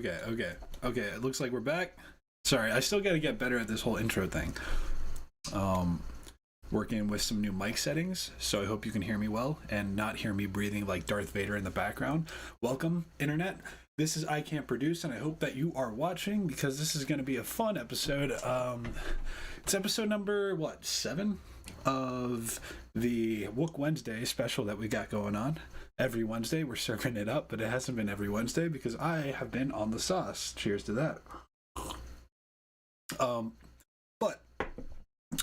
Okay. It looks like we're back. Sorry, I still got to get better at this whole intro thing. Working with some new mic settings, so I hope you can hear me well and not hear me breathing like Darth Vader in the background. Welcome, Internet. This is I Can't Produce, and I hope that you are watching because this is going to be a fun episode. It's episode number, 7 of the Wook Wednesday special that we got going on. Every Wednesday, we're serving it up, but it hasn't been every Wednesday because I have been on the sauce. Cheers to that. But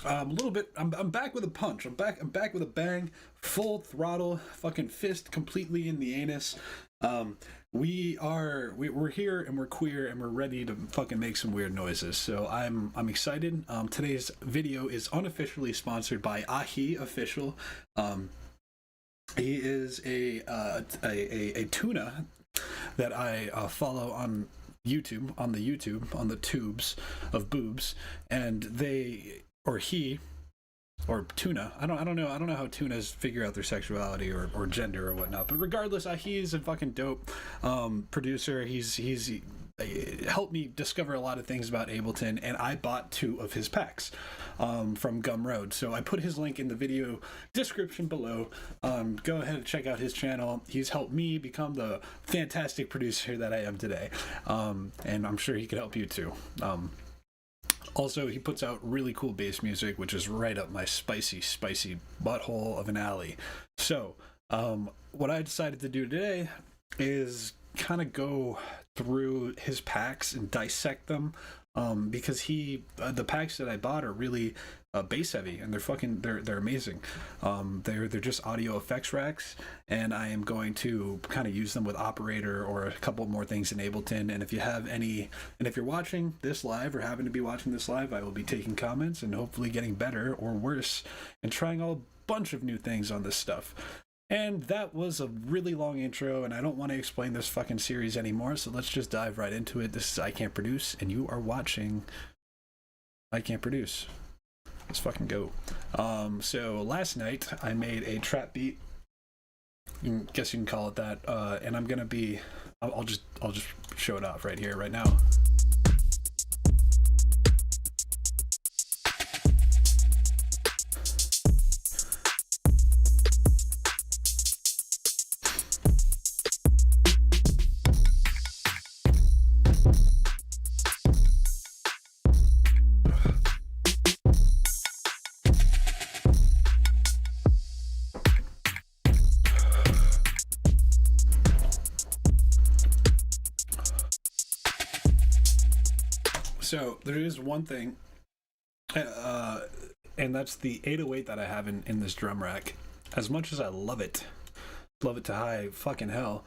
a little bit. I'm back with a punch. I'm back with a bang. Full throttle. Fucking fist completely in the anus. We're here and we're queer and we're ready to fucking make some weird noises. So I'm excited. Today's video is unofficially sponsored by AHEE Official. He is a tuna that I follow on YouTube, on the tubes of boobs, and he or tuna. I don't know how tunas figure out their sexuality or gender or whatnot. But regardless, he's a fucking dope producer. He's helped me discover a lot of things about Ableton, and I bought 2 of his packs from Gumroad. So I put his link in the video description below. Go ahead and check out his channel. He's helped me become the fantastic producer that I am today, and I'm sure he could help you too. Also, he puts out really cool bass music, which is right up my spicy butthole of an alley. So, what I decided to do today is kind of go through his packs and dissect them, because the packs that I bought are really bass heavy, and they're amazing. They're just audio effects racks, and I am going to kind of use them with Operator or a couple more things in Ableton. And if you're watching this live or happen to be watching this live, I will be taking comments and hopefully getting better or worse and trying a bunch of new things on this stuff. And that was a really long intro, and I don't want to explain this fucking series anymore, so let's just dive right into it. This is I Can't Produce, and you are watching I Can't Produce. Let's fucking go. So last night I made a trap beat. Guess you can call it that. And I'm gonna be. I'll just show it off right here, right now. So there is one thing, and that's the 808 that I have in this drum rack. As much as I love it to high fucking hell,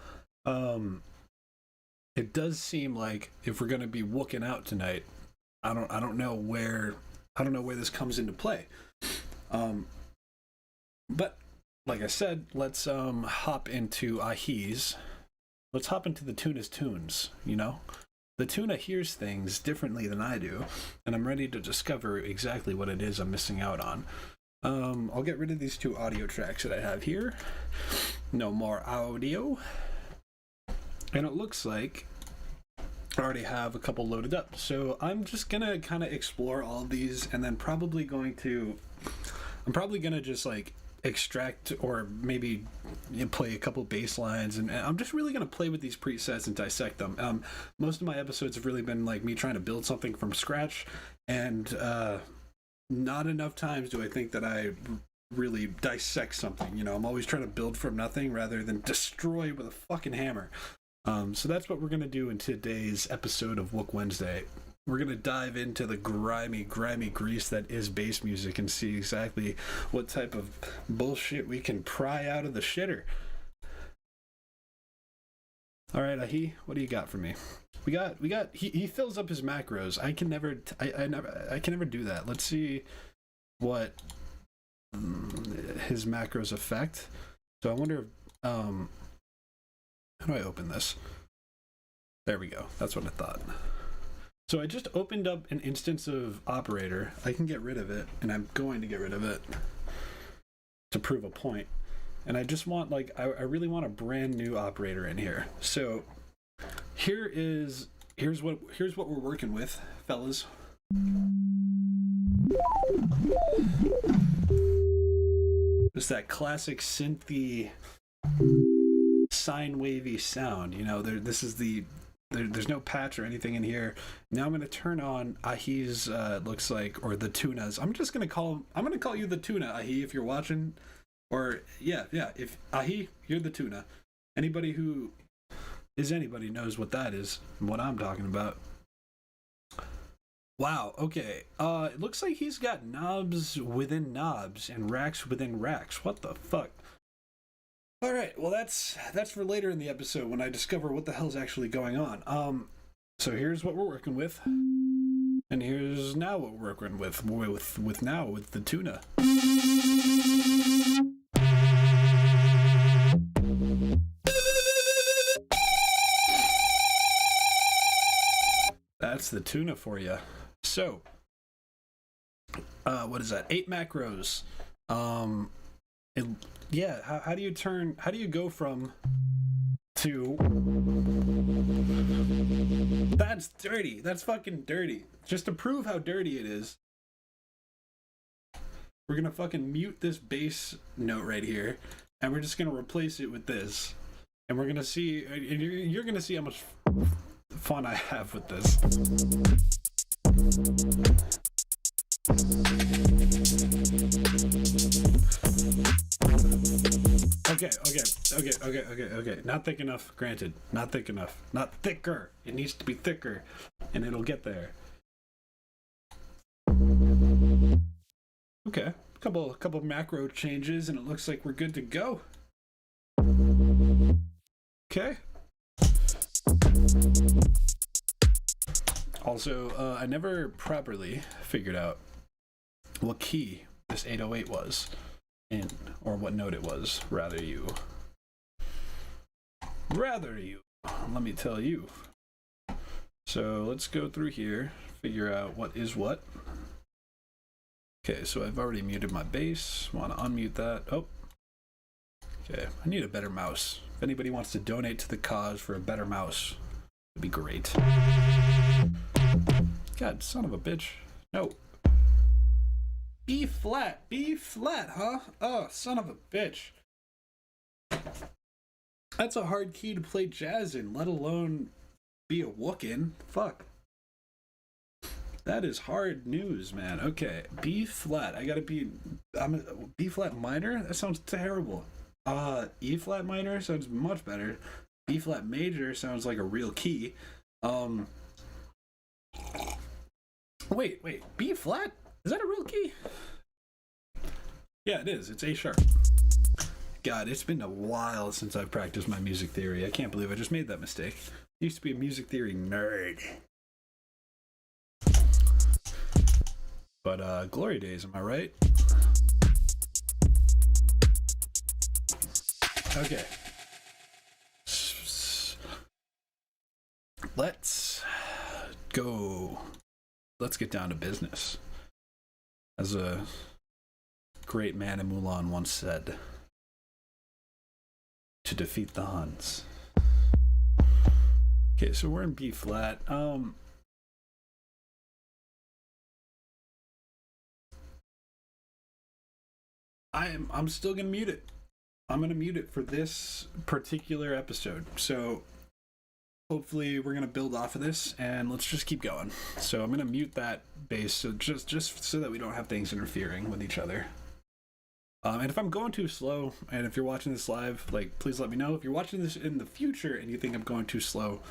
it does seem like if we're gonna be wooking out tonight, I don't know where this comes into play. But like I said, let's hop into AHEE's. Let's hop into the tuna's tunes, you know? The tuna hears things differently than I do, and I'm ready to discover exactly what it is I'm missing out on. I'll get rid of these 2 audio tracks that I have here. No more audio. And it looks like I already have a couple loaded up. So I'm just gonna kind of explore all of these, and then I'm probably gonna just like extract or maybe play a couple bass lines, and I'm just really going to play with these presets and dissect them. Most of my episodes have really been like me trying to build something from scratch, and not enough times do I think that I really dissect something. You know, I'm always trying to build from nothing rather than destroy with a fucking hammer. So that's what we're going to do in today's episode of Wook Wednesday. We're going to dive into the grimy grease that is bass music and see exactly what type of bullshit we can pry out of the shitter. All right, AHEE, what do you got for me? He fills up his macros. I can never do that. Let's see what his macros affect. So I wonder if, how do I open this? There we go. That's what I thought. So I just opened up an instance of Operator. I can get rid of it, and I'm going to get rid of it to prove a point. And I just want, like, I really want a brand new Operator in here. So here is here's what we're working with, fellas. Just that classic synthy sine wavy sound. You know, this is there's no patch or anything in here. Now I'm going to turn on AHEE's looks like, or the tunas. I'm going to call you the tuna, AHEE, if you're watching. Or yeah, if AHEE, you're the tuna. Anybody who is anybody knows what that is, what I'm talking about. Wow, okay. It looks like he's got knobs within knobs and racks within racks. What the fuck? All right, well that's for later in the episode when I discover what the hell's actually going on. So here's what we're working with, and here's now what we're working with the tuna. That's the tuna for you. So, what is that? 8 macros. How do you go from to... That's dirty. That's fucking dirty. Just to prove how dirty it is, we're gonna fucking mute this bass note right here, and we're just gonna replace it with this. And we're gonna see, you're gonna see how much fun I have with this. Okay. Not thick enough, granted. Not thick enough. Not thicker. It needs to be thicker, and it'll get there. Okay, couple macro changes, and it looks like we're good to go. Okay. Also, I never properly figured out what key this 808 was in, or what note it was, rather you. Let me tell you. So let's go through here, figure out what is what. Okay, so I've already muted my bass. Want to unmute that. Oh. Okay, I need a better mouse. If anybody wants to donate to the cause for a better mouse, it'd be great. God, son of a bitch. No. B flat, huh? Oh, son of a bitch. That's a hard key to play jazz in, let alone be a Wook in. Fuck. That is hard news, man. Okay, B flat. I'm a B flat minor? That sounds terrible. E flat minor sounds much better. B flat major sounds like a real key. Wait, B flat? Is that a real key? Yeah, it is. It's A sharp. God, it's been a while since I've practiced my music theory. I can't believe I just made that mistake. I used to be a music theory nerd. But, glory days, am I right? Okay. Let's go. Let's get down to business. As a great man in Mulan once said, to defeat the Huns. Okay, so we're in B flat. I'm still gonna mute it. I'm gonna mute it for this particular episode. So hopefully we're gonna build off of this, and let's just keep going. So I'm gonna mute that bass, so just so that we don't have things interfering with each other. And if I'm going too slow, and if you're watching this live, like, please let me know. If you're watching this in the future and you think I'm going too slow,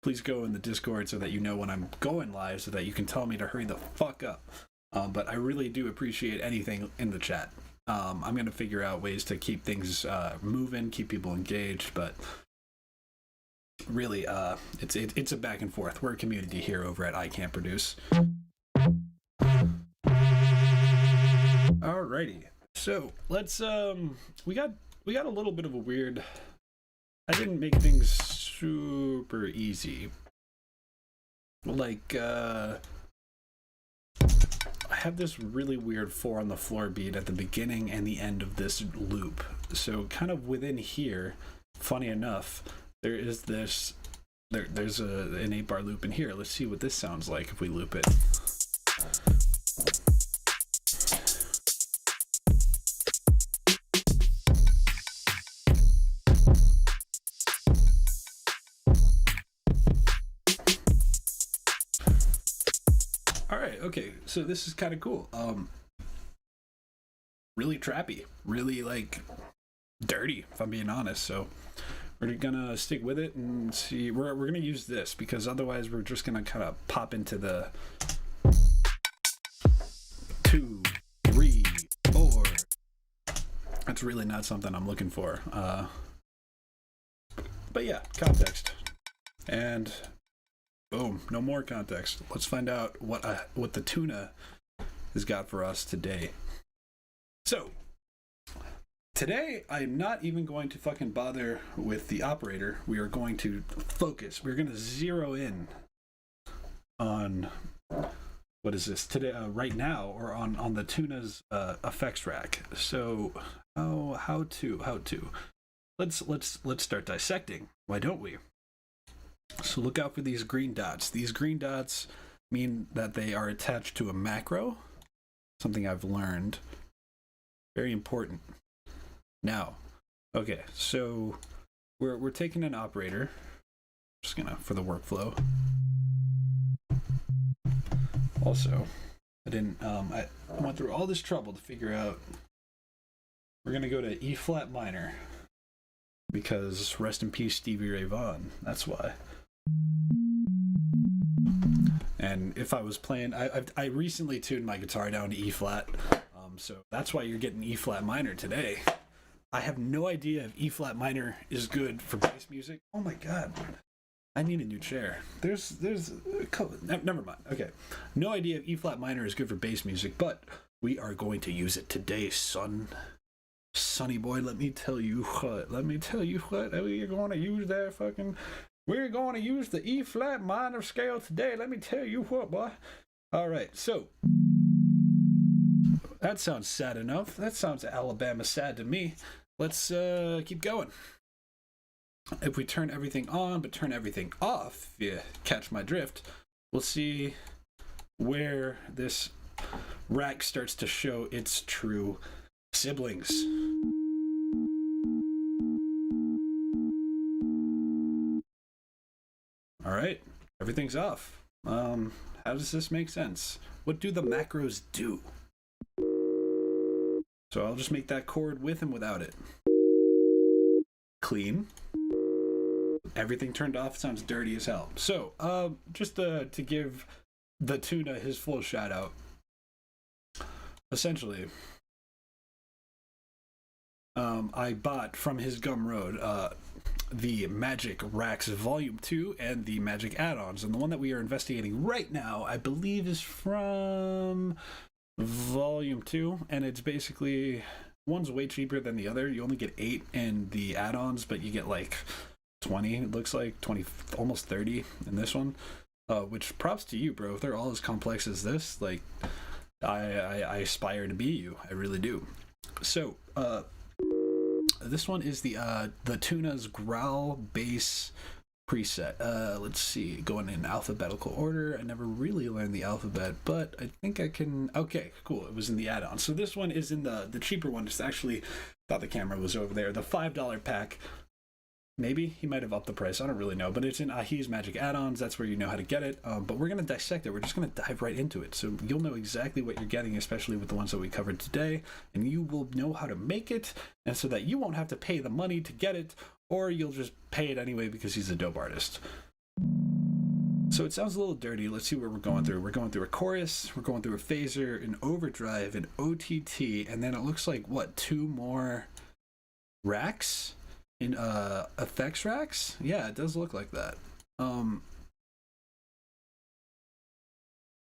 please go in the Discord so that you know when I'm going live, so that you can tell me to hurry the fuck up. But I really do appreciate anything in the chat. I'm going to figure out ways to keep things moving, keep people engaged, but really, it's a back and forth. We're a community here over at I Can't Produce. Alrighty. So let's we got a little bit of a weird. I didn't make things super easy. Like I have this really weird 4 on the floor beat at the beginning and the end of this loop. So kind of within here, funny enough, there is this there's an 8-bar loop in here. Let's see what this sounds like if we loop it. All right, okay, so this is kind of cool. Really trappy, really like dirty, if I'm being honest. So we're gonna stick with it and see. We're gonna use this because otherwise we're just gonna kind of pop into the 2, 3, 4. That's really not something I'm looking for. But yeah, context, and boom, no more context. Let's find out what the tuna has got for us today. So today, I'm not even going to fucking bother with the operator. We are going to focus. We're going to zero in on, what is this, today, right now, or on the tuna's effects rack. So, how to? Let's start dissecting. Why don't we? So look out for these green dots. These green dots mean that they are attached to a macro, something I've learned. Very important. Now, okay, so we're taking an operator. Just gonna for the workflow. Also, I went through all this trouble to figure out. We're gonna go to E flat minor because rest in peace Stevie Ray Vaughan. That's why. And if I was playing, I recently tuned my guitar down to E flat. So that's why you're getting E flat minor today. I have no idea if E flat minor is good for bass music. Oh my god, I need a new chair. There's a couple, never mind. Okay, no idea if E flat minor is good for bass music, but we are going to use it today, sonny boy. Let me tell you what. We're going to use that fucking. We're going to use the E flat minor scale today. Let me tell you what, boy. All right, so. That sounds sad enough. That sounds Alabama sad to me. Let's keep going. If we turn everything on but turn everything off, if you catch my drift, we'll see where this rack starts to show its true siblings. All right, everything's off. How does this make sense? What do the macros do? So I'll just make that chord with and without it. Clean. Everything turned off sounds dirty as hell. So, just to give the tuna his full shout out. Essentially, I bought from his Gumroad the Magic Racks Volume 2 and the Magic add-ons. And the one that we are investigating right now, I believe, is from Volume 2, and it's basically one's way cheaper than the other. You only get 8 in the add-ons, but you get like 20, it looks like 20, almost 30 in this one, which props to you, bro. If they're all as complex as this, like I aspire to be you. I really do. So this one is the tuna's growl bass preset. Let's see, going in alphabetical order. I never really learned the alphabet, but I think I can. Okay, cool. It was in the add-on. So this one is in the cheaper one. Just actually thought the camera was over there. The $5 pack. Maybe he might have upped the price. I don't really know, but it's in AHEE's Magic add-ons. That's where you know how to get it. But we're gonna dissect it. We're just gonna dive right into it, so you'll know exactly what you're getting, especially with the ones that we covered today, and you will know how to make it, and so that you won't have to pay the money to get it, or you'll just pay it anyway because he's a dope artist. So it sounds a little dirty. Let's see what we're going through. We're going through a chorus, we're going through a phaser, an overdrive, an OTT, and then it looks like, what, 2 more racks? In effects racks? Yeah, it does look like that.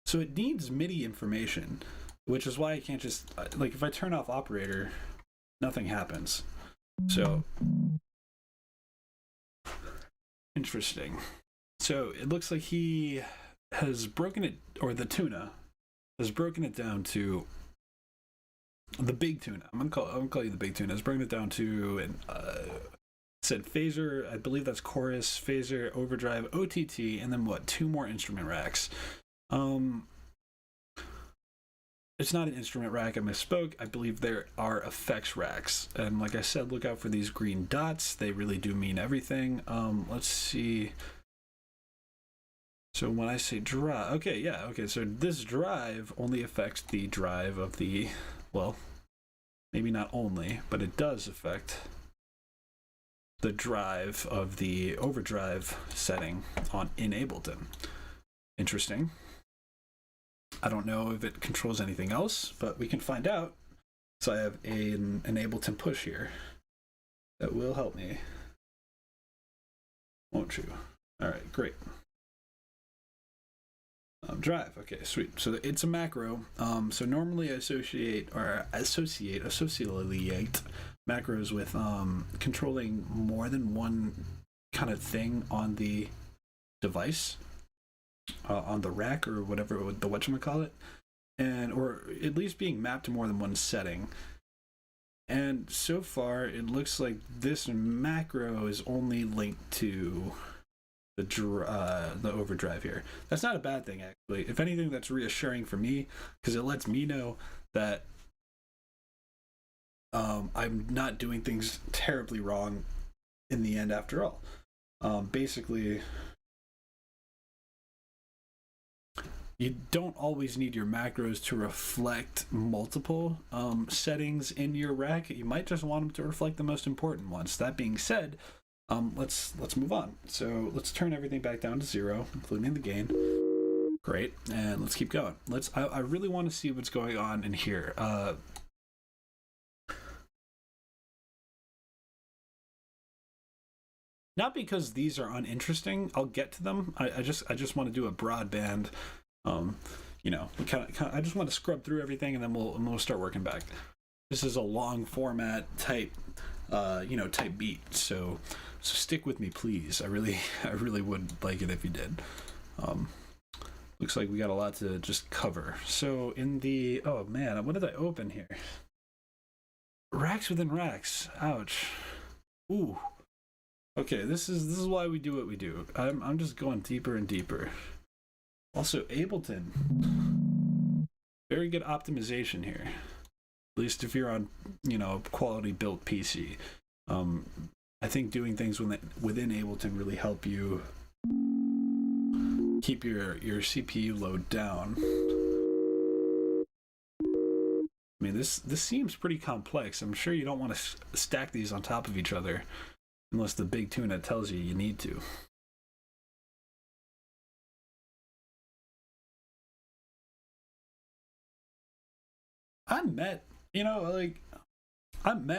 So it needs MIDI information, which is why I can't just, like, if I turn off operator, nothing happens. So, interesting. So it looks like he has broken it, or the tuna has broken it down to the big tuna. I'm gonna call you the big tuna. Has broken it down to an said phaser, I believe that's chorus, phaser, overdrive, OTT, and then what, 2 more instrument racks. It's not an instrument rack, I misspoke. I believe there are effects racks. And like I said, look out for these green dots. They really do mean everything. Let's see. So when I say drive, okay, so this drive only affects the drive of the, well, maybe not only, but it does affect the drive of the overdrive setting in Ableton. Interesting. I don't know if it controls anything else, but we can find out. So I have an Ableton push here that will help me. Won't you? All right, great. Drive, okay, sweet. So it's a macro. So normally I associate macros with controlling more than one kind of thing on the device, on the rack or whatever the whatchamacallit, and or at least being mapped to more than one setting. And so far it looks like this macro is only linked to the overdrive here. That's not a bad thing, actually. If anything, that's reassuring for me, because it lets me know that I'm not doing things terribly wrong in the end after all. Basically, you don't always need your macros to reflect multiple settings in your rack. You might just want them to reflect the most important ones. That being said, let's move on. So let's turn everything back down to 0, including the gain. Great, and let's keep going. I really want to see what's going on in here. Not because these are uninteresting. I'll get to them. I just want to do a broadband. You know, I just want to scrub through everything, and then we'll start working back. This is a long format type beat. So stick with me, please. I really would like it if you did. Looks like we got a lot to just cover. So in the, oh man, what did I open here? Racks within racks. Ouch. Ooh. Okay, this is why we do what we do. I'm just going deeper and deeper. Also, Ableton. Very good optimization here. At least if you're on, quality built PC. I think doing things within Ableton really help you keep your CPU load down. I mean, this seems pretty complex. I'm sure you don't want to stack these on top of each other unless the big tuna tells you need to. I met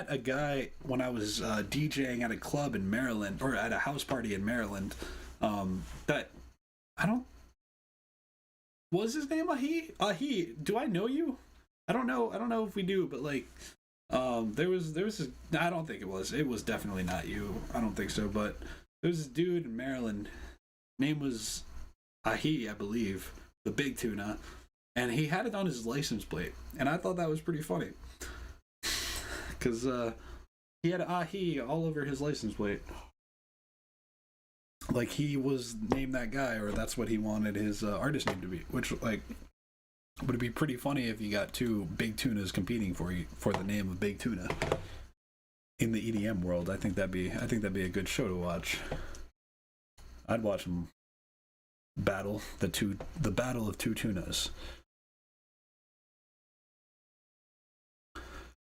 a guy when I was DJing at a club in Maryland, or at a house party in Maryland. That was his name AHEE? AHEE, do I know you? I don't know if we do, but there was this, I don't think it was definitely not you. I don't think so, but there was this dude in Maryland. Name was AHEE, I believe, the big tuna, and he had it on his license plate, and I thought that was pretty funny because he had AHEE all over his license plate, like he was named that guy, or that's what he wanted his artist name to be. Which would it be pretty funny if you got two big tunas competing for the name of big tuna in the EDM world? I think that'd be a good show to watch. I'd watch them battle the battle of two tunas.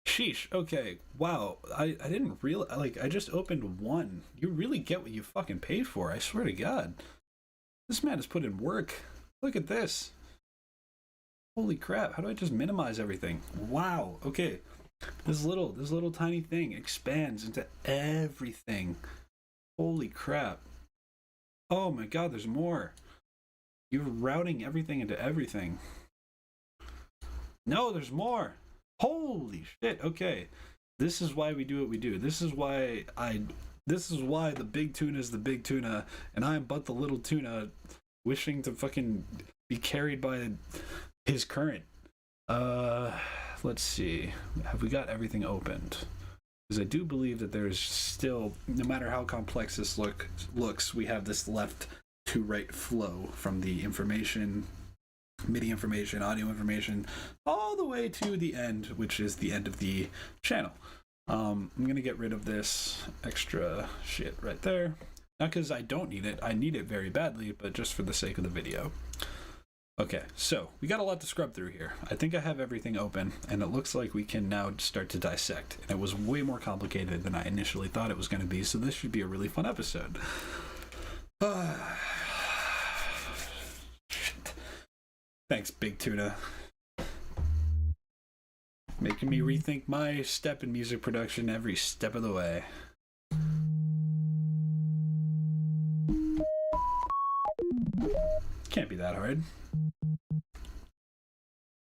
Sheesh. Okay. Wow. I didn't realize. I just opened one. You really get what you fucking paid for. I swear to God. This man has put in work. Look at this. Holy crap. How do I just minimize everything? Wow. Okay. This little tiny thing expands into everything. Holy crap. Oh my God. There's more. You're routing everything into everything. No, there's more. Holy shit. Okay. This is why we do what we do. This is why the big tuna is the big tuna, and I am but the little tuna wishing to fucking be carried by his current. Let's see. Have we got everything opened? because I do believe that there's still, no matter how complex this looks, we have this left to right flow from the information, MIDI information, audio information, all the way to the end, which is the end of the channel. I'm gonna get rid of this extra shit right there. Not because I don't need it, I need it very badly, but just for the sake of the video. Okay, so we got a lot to scrub through here. I think I have everything open, and it looks like we can now start to dissect. And it was way more complicated than I initially thought it was going to be, so this should be a really fun episode. Shit. Thanks, Big Tuna. Making me rethink my step in music production every step of the way. Can't be that hard.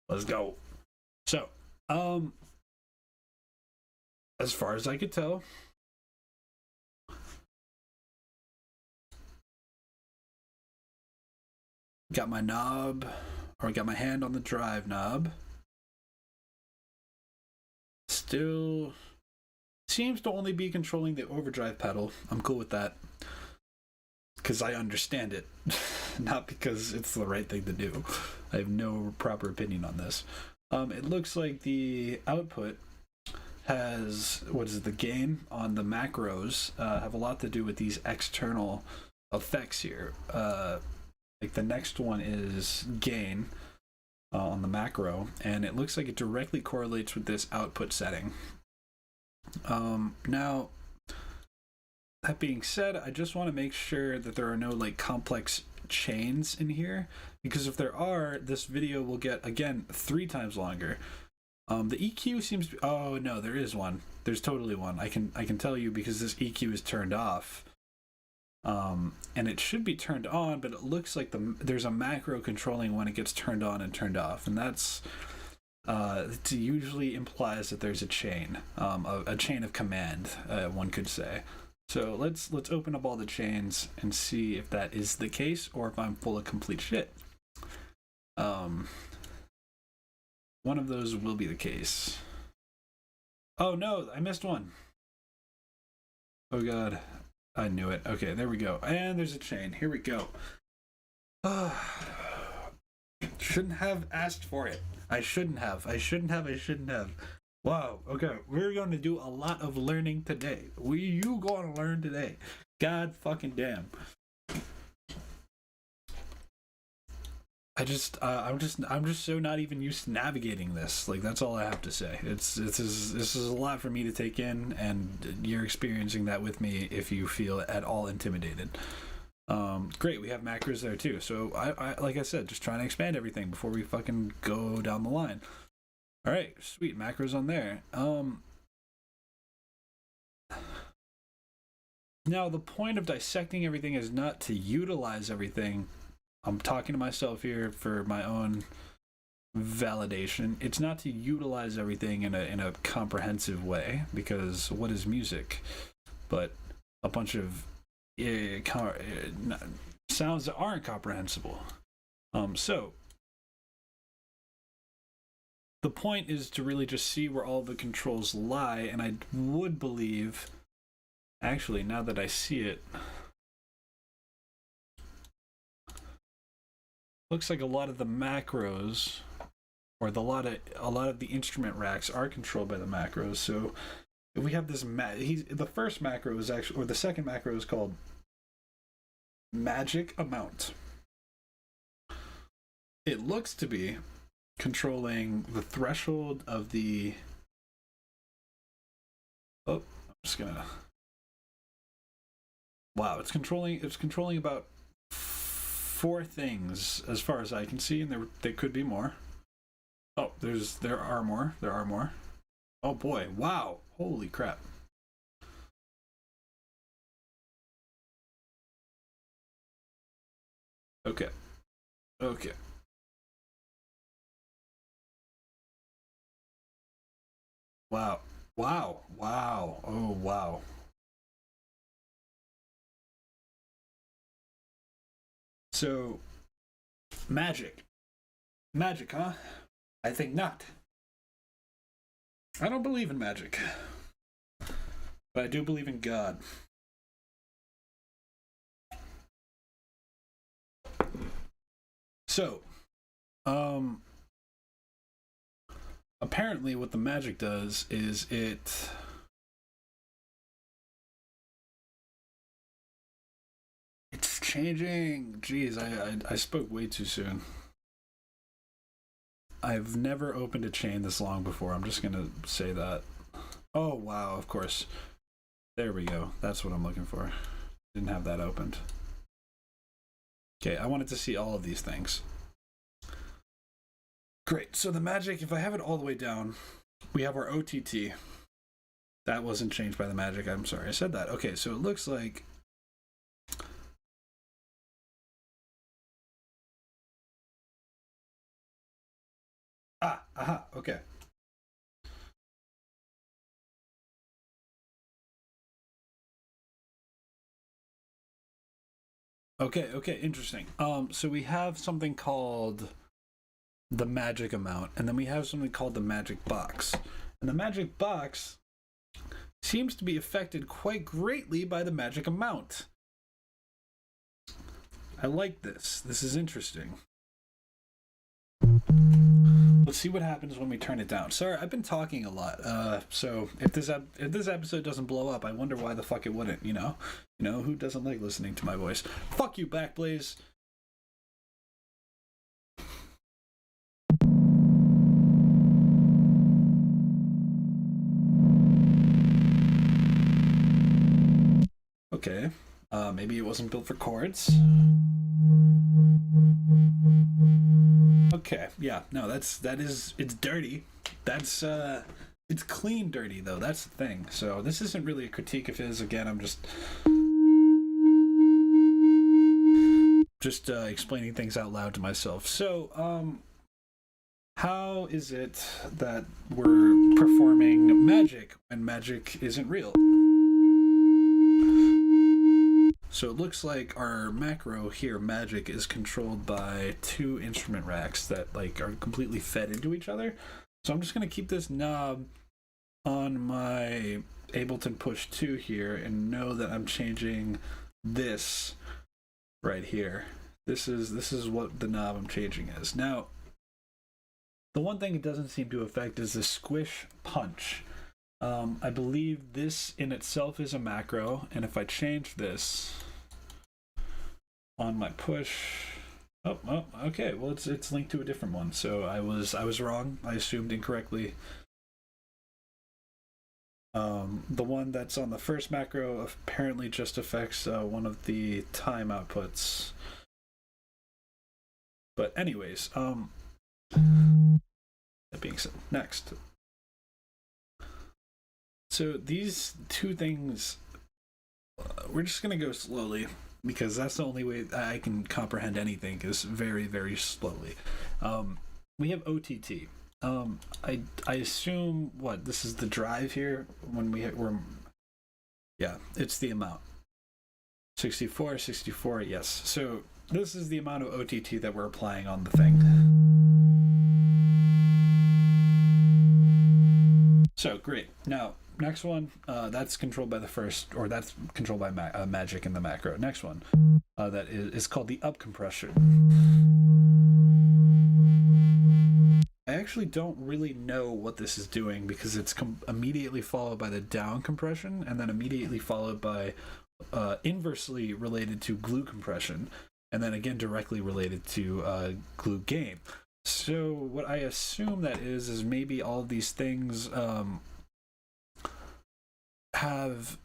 Let's go. So, as far as I could tell, got my knob, or got my hand on the drive knob. Still seems to only be controlling the overdrive pedal. I'm cool with that, because I understand it, not because it's the right thing to do. I have no proper opinion on this. It looks like the output has, what is it, the gain on the macros have a lot to do with these external effects here. Like the next one is gain on the macro, and it looks like it directly correlates with this output setting. Now, that being said, I just want to make sure that there are no like complex chains in here, because if there are, this video will get, again, 3 times longer. The EQ seems to, oh no, there is one. There's totally one. I can tell you, because this EQ is turned off. And it should be turned on, but it looks like there's a macro controlling when it gets turned on and turned off, and that's it usually implies that there's a chain, a chain of command, one could say. So let's open up all the chains and see if that is the case, or if I'm full of complete shit. One of those will be the case. Oh no, I missed one. Oh god, I knew it. Okay, there we go. And there's a chain. Here we go. Shouldn't have asked for it. I shouldn't have. Wow, okay, we're going to do a lot of learning today. You going to learn today. God fucking damn. I'm just so not even used to navigating this. Like, that's all I have to say. This is a lot for me to take in, and you're experiencing that with me if you feel at all intimidated. Great, we have macros there too. So I like I said, just trying to expand everything before we fucking go down the line. All right, sweet, macros on there. Now the point of dissecting everything is not to utilize everything. I'm talking to myself here for my own validation. It's not to utilize everything in a comprehensive way, because what is music but a bunch of sounds that aren't comprehensible. So the point is to really just see where all the controls lie, and I would believe, actually, now that I see it, looks like a lot of the macros, or a lot of the instrument racks are controlled by the macros. So if we have this, the first macro is actually, or the second macro is called magic amount. It looks to be controlling the threshold of the, oh, I'm just gonna, wow, it's controlling about 4 things as far as I can see, and there could be more. Oh, there are more. Oh boy, wow, holy crap. Okay. Wow. Oh wow. So, magic, huh? I think not. I don't believe in magic. But I do believe in God. So, apparently what the magic does is it's changing. Jeez, I spoke way too soon. I've never opened a chain this long before. I'm just gonna say that. Oh wow, of course. There we go. That's what I'm looking for. Didn't have that opened. Okay, I wanted to see all of these things. Great. So the magic, if I have it all the way down, we have our OTT. That wasn't changed by the magic. I'm sorry, I said that. Okay, so it looks like aha, okay. Okay, interesting. So we have something called the magic amount, and then we have something called the magic box. And the magic box seems to be affected quite greatly by the magic amount. I like this. This is interesting. Let's see what happens when we turn it down. Sorry, I've been talking a lot. So if this episode doesn't blow up, I wonder why the fuck it wouldn't. You know, who doesn't like listening to my voice? Fuck you, Backblaze. Okay, maybe it wasn't built for chords. Okay, yeah, no, it's dirty. That's it's clean dirty though. That's the thing. So this isn't really a critique of his. Again, I'm just explaining things out loud to myself. So how is it that we're performing magic when magic isn't real? So it looks like our macro here, magic, is controlled by two instrument racks that like are completely fed into each other. So I'm just going to keep this knob on my Ableton Push 2 here and know that I'm changing this right here. This is what the knob I'm changing is. Now, the one thing it doesn't seem to affect is the squish punch. I believe this in itself is a macro, and if I change this on my push, okay, well it's linked to a different one. So I was wrong. I assumed incorrectly. The one that's on the first macro apparently just affects one of the time outputs. But anyways, that being said, next. So these two things, we're just going to go slowly because that's the only way I can comprehend anything is very, very slowly. We have OTT. I assume, what, this is the drive here when we're, yeah, it's the amount. 64, yes. So this is the amount of OTT that we're applying on the thing. So great. Now, next one, that's controlled by the first, or that's controlled by magic in the macro. Next one, that is called the up compression. I actually don't really know what this is doing because it's immediately followed by the down compression and then immediately followed by inversely related to glue compression and then again directly related to glue gain. So what I assume that is maybe all of these things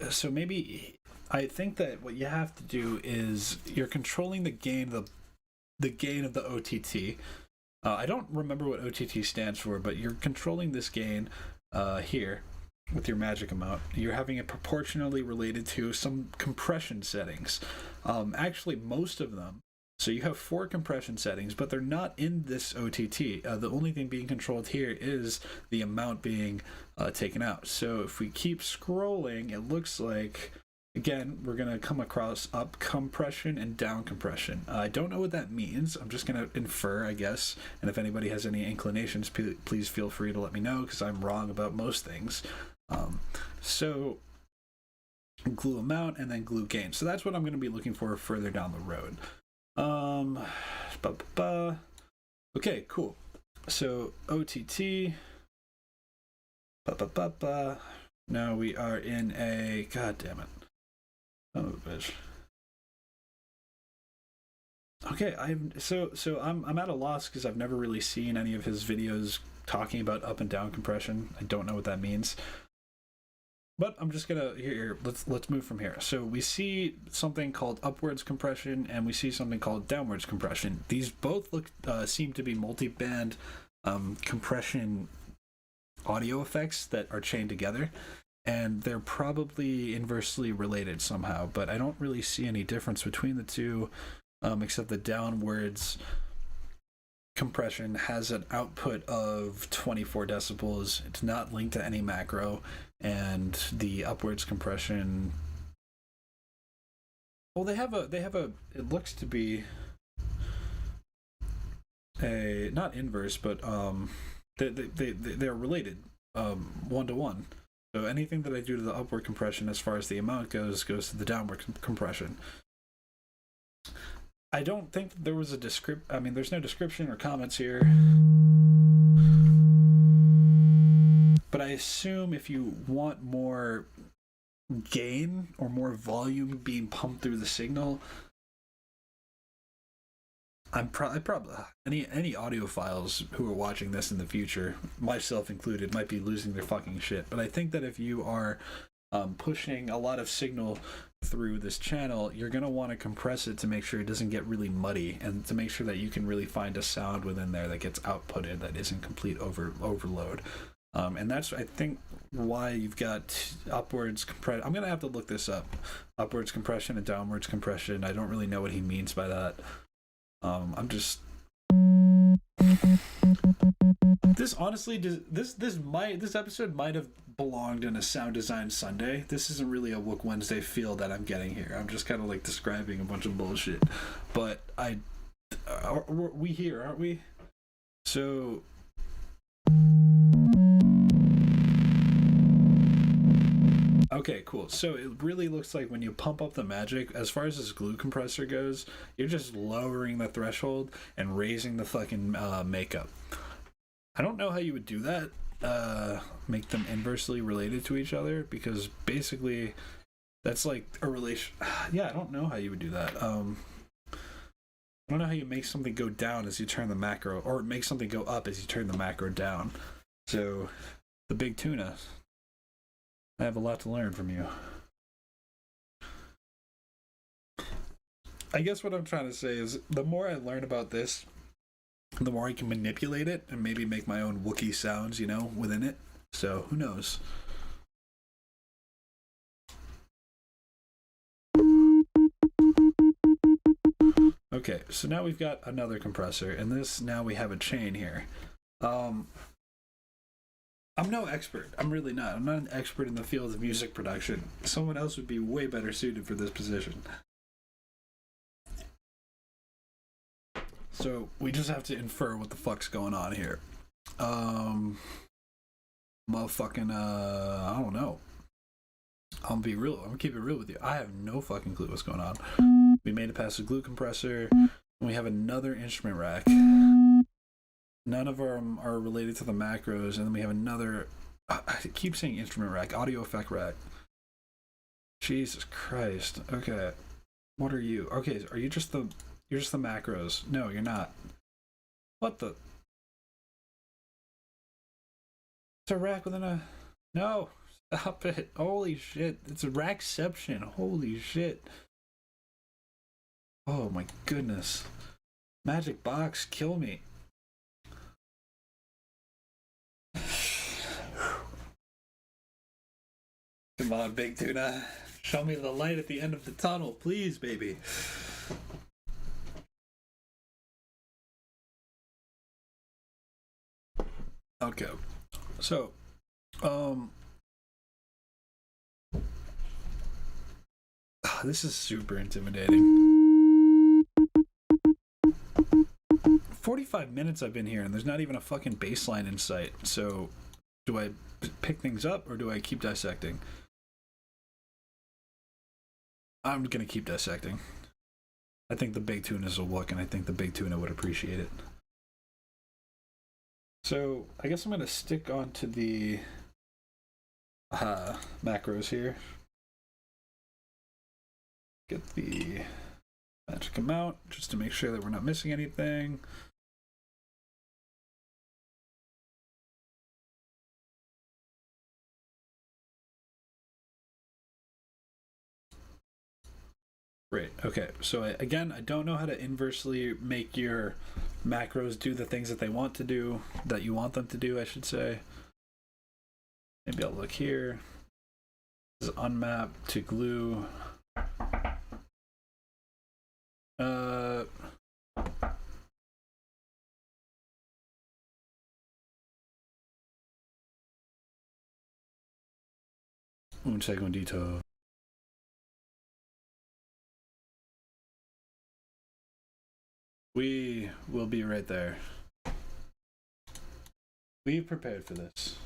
so maybe I think that what you have to do is you're controlling the gain of the OTT. I don't remember what OTT stands for, but you're controlling this gain here with your magic amount. You're having it proportionally related to some compression settings. Actually, most of them. So you have 4 compression settings, but they're not in this OTT. The only thing being controlled here is the amount being taken out. So if we keep scrolling, it looks like, again, we're going to come across up compression and down compression. I don't know what that means. I'm just going to infer, I guess. And if anybody has any inclinations, please feel free to let me know because I'm wrong about most things. So glue amount, and then glue gain. So that's what I'm going to be looking for further down the road. Okay, cool. So OTT. Now we are in a, god damn it. Oh, bitch. Okay, I'm at a loss because I've never really seen any of his videos talking about up and down compression. I don't know what that means. But I'm just gonna here. Let's move from here. So we see something called upwards compression, and we see something called downwards compression. These both seem to be multi-band compression audio effects that are chained together, and they're probably inversely related somehow. But I don't really see any difference between the two, except the downwards compression has an output of 24 decibels. It's not linked to any macro, and the upwards compression, well, they have a it looks to be a, not inverse, but they're related, 1-to-1. So anything that I do to the upward compression as far as the amount goes to the downward compression. I don't think there was a there's no description or comments here. But I assume if you want more gain or more volume being pumped through the signal, I'm probably any audiophiles who are watching this in the future, myself included, might be losing their fucking shit. But I think that if you are pushing a lot of signal through this channel, you're going to want to compress it to make sure it doesn't get really muddy, and to make sure that you can really find a sound within there that gets outputted that isn't complete overload. And that's, I think, why you've got upwards compression. I'm going to have to look this up. Upwards compression and downwards compression. I don't really know what he means by that. I'm just... This honestly, this episode might have belonged in a Sound Design Sunday. This isn't really a Wook Wednesday feel that I'm getting here. I'm just kind of like describing a bunch of bullshit. But we here, aren't we? So... Okay, cool. So it really looks like when you pump up the magic, as far as this glue compressor goes, you're just lowering the threshold and raising the fucking makeup. I don't know how you would do that, make them inversely related to each other, because basically that's like a relation. Yeah, I don't know how you would do that. I don't know how you make something go down as you turn the macro, or make something go up as you turn the macro down. So the big tuna, I have a lot to learn from you. I guess what I'm trying to say is, the more I learn about this, the more I can manipulate it and maybe make my own Wookiee sounds, within it. So, who knows? Okay, so now we've got another compressor, and now we have a chain here. I'm no expert. I'm really not. I'm not an expert in the field of music production. Someone else would be way better suited for this position. So we just have to infer what the fuck's going on here. Motherfucking, I don't know. I'm gonna keep it real with you. I have no fucking clue what's going on. We made it past the glue compressor, and we have another instrument rack. None of them are related to the macros, and then we have another, I keep saying instrument rack, audio effect rack. Jesus Christ. Okay. What are you? Okay, are you just you're just the macros? No, you're not. What the? It's a rack within a... No! Stop it. Holy shit. It's a rackception. Holy shit. Oh my goodness. Magic box, kill me. Come on, big tuna. Show me the light at the end of the tunnel, please, baby. Okay. So, this is super intimidating. 45 minutes I've been here, and there's not even a fucking baseline in sight. So, do I pick things up, or do I keep dissecting? I'm gonna keep dissecting. I think the big tuna is a Wook, and I think the big tuna would appreciate it. So I guess I'm gonna stick onto the macros here. Get the magic amount just to make sure that we're not missing anything. Great. Okay. So again, I don't know how to inversely make your macros do the things that they want to do, that you want them to do, I should say. Maybe I'll look here. This is unmap to glue. Un segundito. We will be right there. We've prepared for this.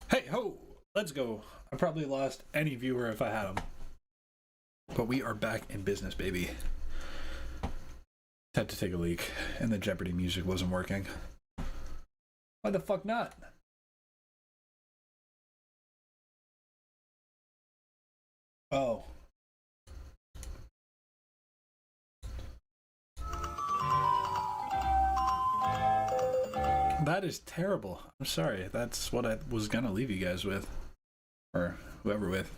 Hey ho, let's go. I probably lost any viewer if I had them. But we are back in business, baby. Had to take a leak, and the Jeopardy music wasn't working. Why the fuck not? Oh. That is terrible. I'm sorry. That's what I was gonna leave you guys with. Or whoever with.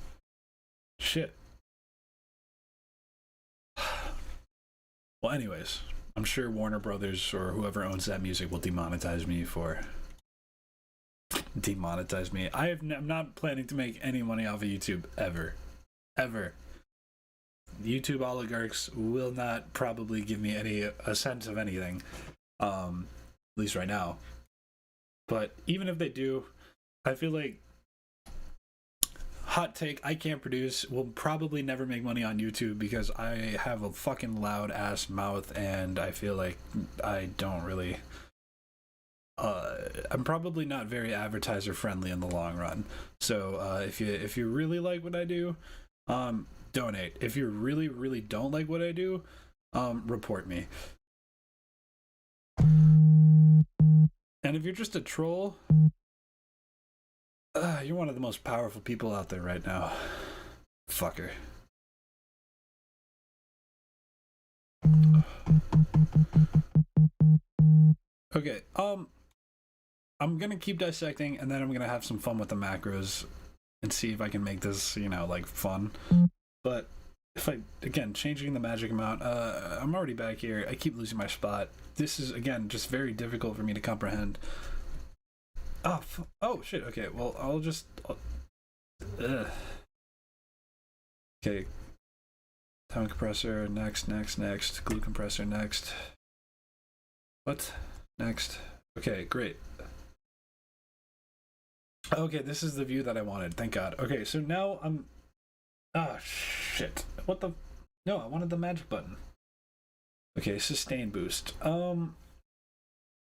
Shit. Well, anyways, I'm sure Warner Brothers or whoever owns that music will demonetize me for... Demonetize me. I'm not planning to make any money off of YouTube, ever. Ever. YouTube oligarchs will not probably give me a sense of anything. At least right now. But even if they do, I feel like hot take, I can't produce. Will probably never make money on YouTube because I have a fucking loud ass mouth, and I feel like I don't really I'm probably not very advertiser friendly in the long run. So if you really like what I do, donate. If you really don't like what I do, report me. And if you're just a troll, you're one of the most powerful people out there right now. Fucker. Okay, I'm gonna keep dissecting, and then I'm gonna have some fun with the macros and see if I can make this, like, fun. But if I, again, changing the magic amount, I'm already back here. I keep losing my spot. This is, again, just very difficult for me to comprehend. Oh shit, okay, well, I'll just... Okay. Time compressor, next. Glue compressor, next. What? Next. Okay, great. Okay, this is the view that I wanted, thank God. Okay, so now I'm... Ah, shit. What the... No, I wanted the magic button. Okay, sustain boost.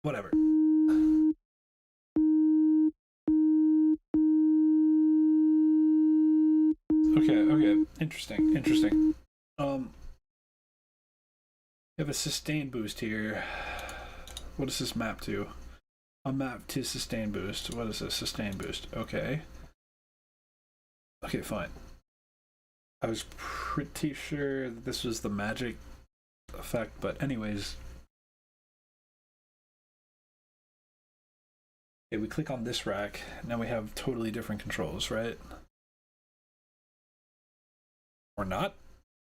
Whatever. Okay. Interesting. You have a sustain boost here. What does this map to? A map to sustain boost. What is this? Sustain boost. Okay. Okay, fine. I was pretty sure that this was the magic effect, but anyways. Okay, we click on this rack. Now we have totally different controls, right? Or not?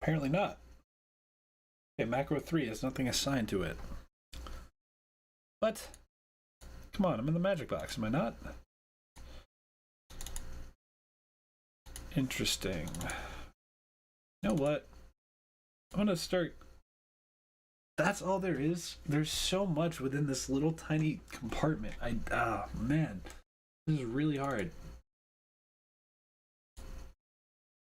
Apparently not. Okay, macro 3 has nothing assigned to it. What? Come on, I'm in the magic box, am I not? Interesting. You know what? I'm gonna start... That's all there is? There's so much within this little tiny compartment. Man. This is really hard.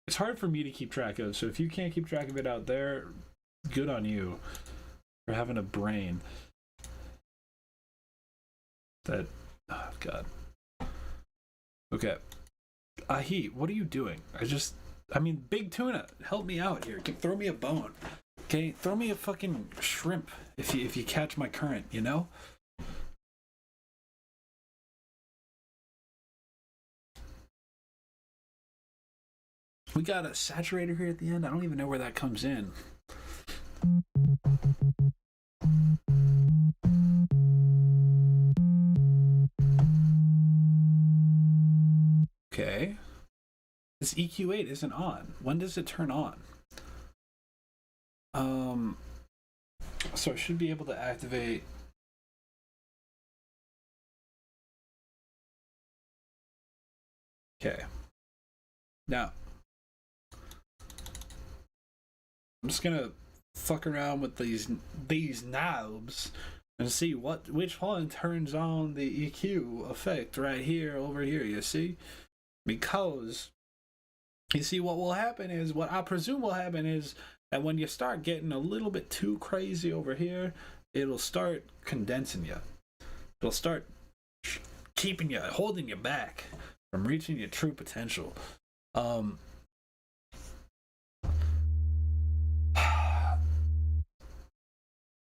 It's hard for me to keep track of, so if you can't keep track of it out there, good on you for having a brain. That... Oh, God. Okay. AHEE, what are you doing? Big Tuna, help me out here. Throw me a bone. Okay? Throw me a fucking shrimp if you catch my current, you know? We got a Saturator here at the end. I don't even know where that comes in. Okay. This EQ8 isn't on. When does it turn on? So I should be able to activate... Okay. Now, I'm just gonna fuck around with these knobs and see which one turns on the EQ effect right here, over here, you see? Because, you see, what I presume will happen is that when you start getting a little bit too crazy over here, it'll start condensing you. It'll start holding you back from reaching your true potential.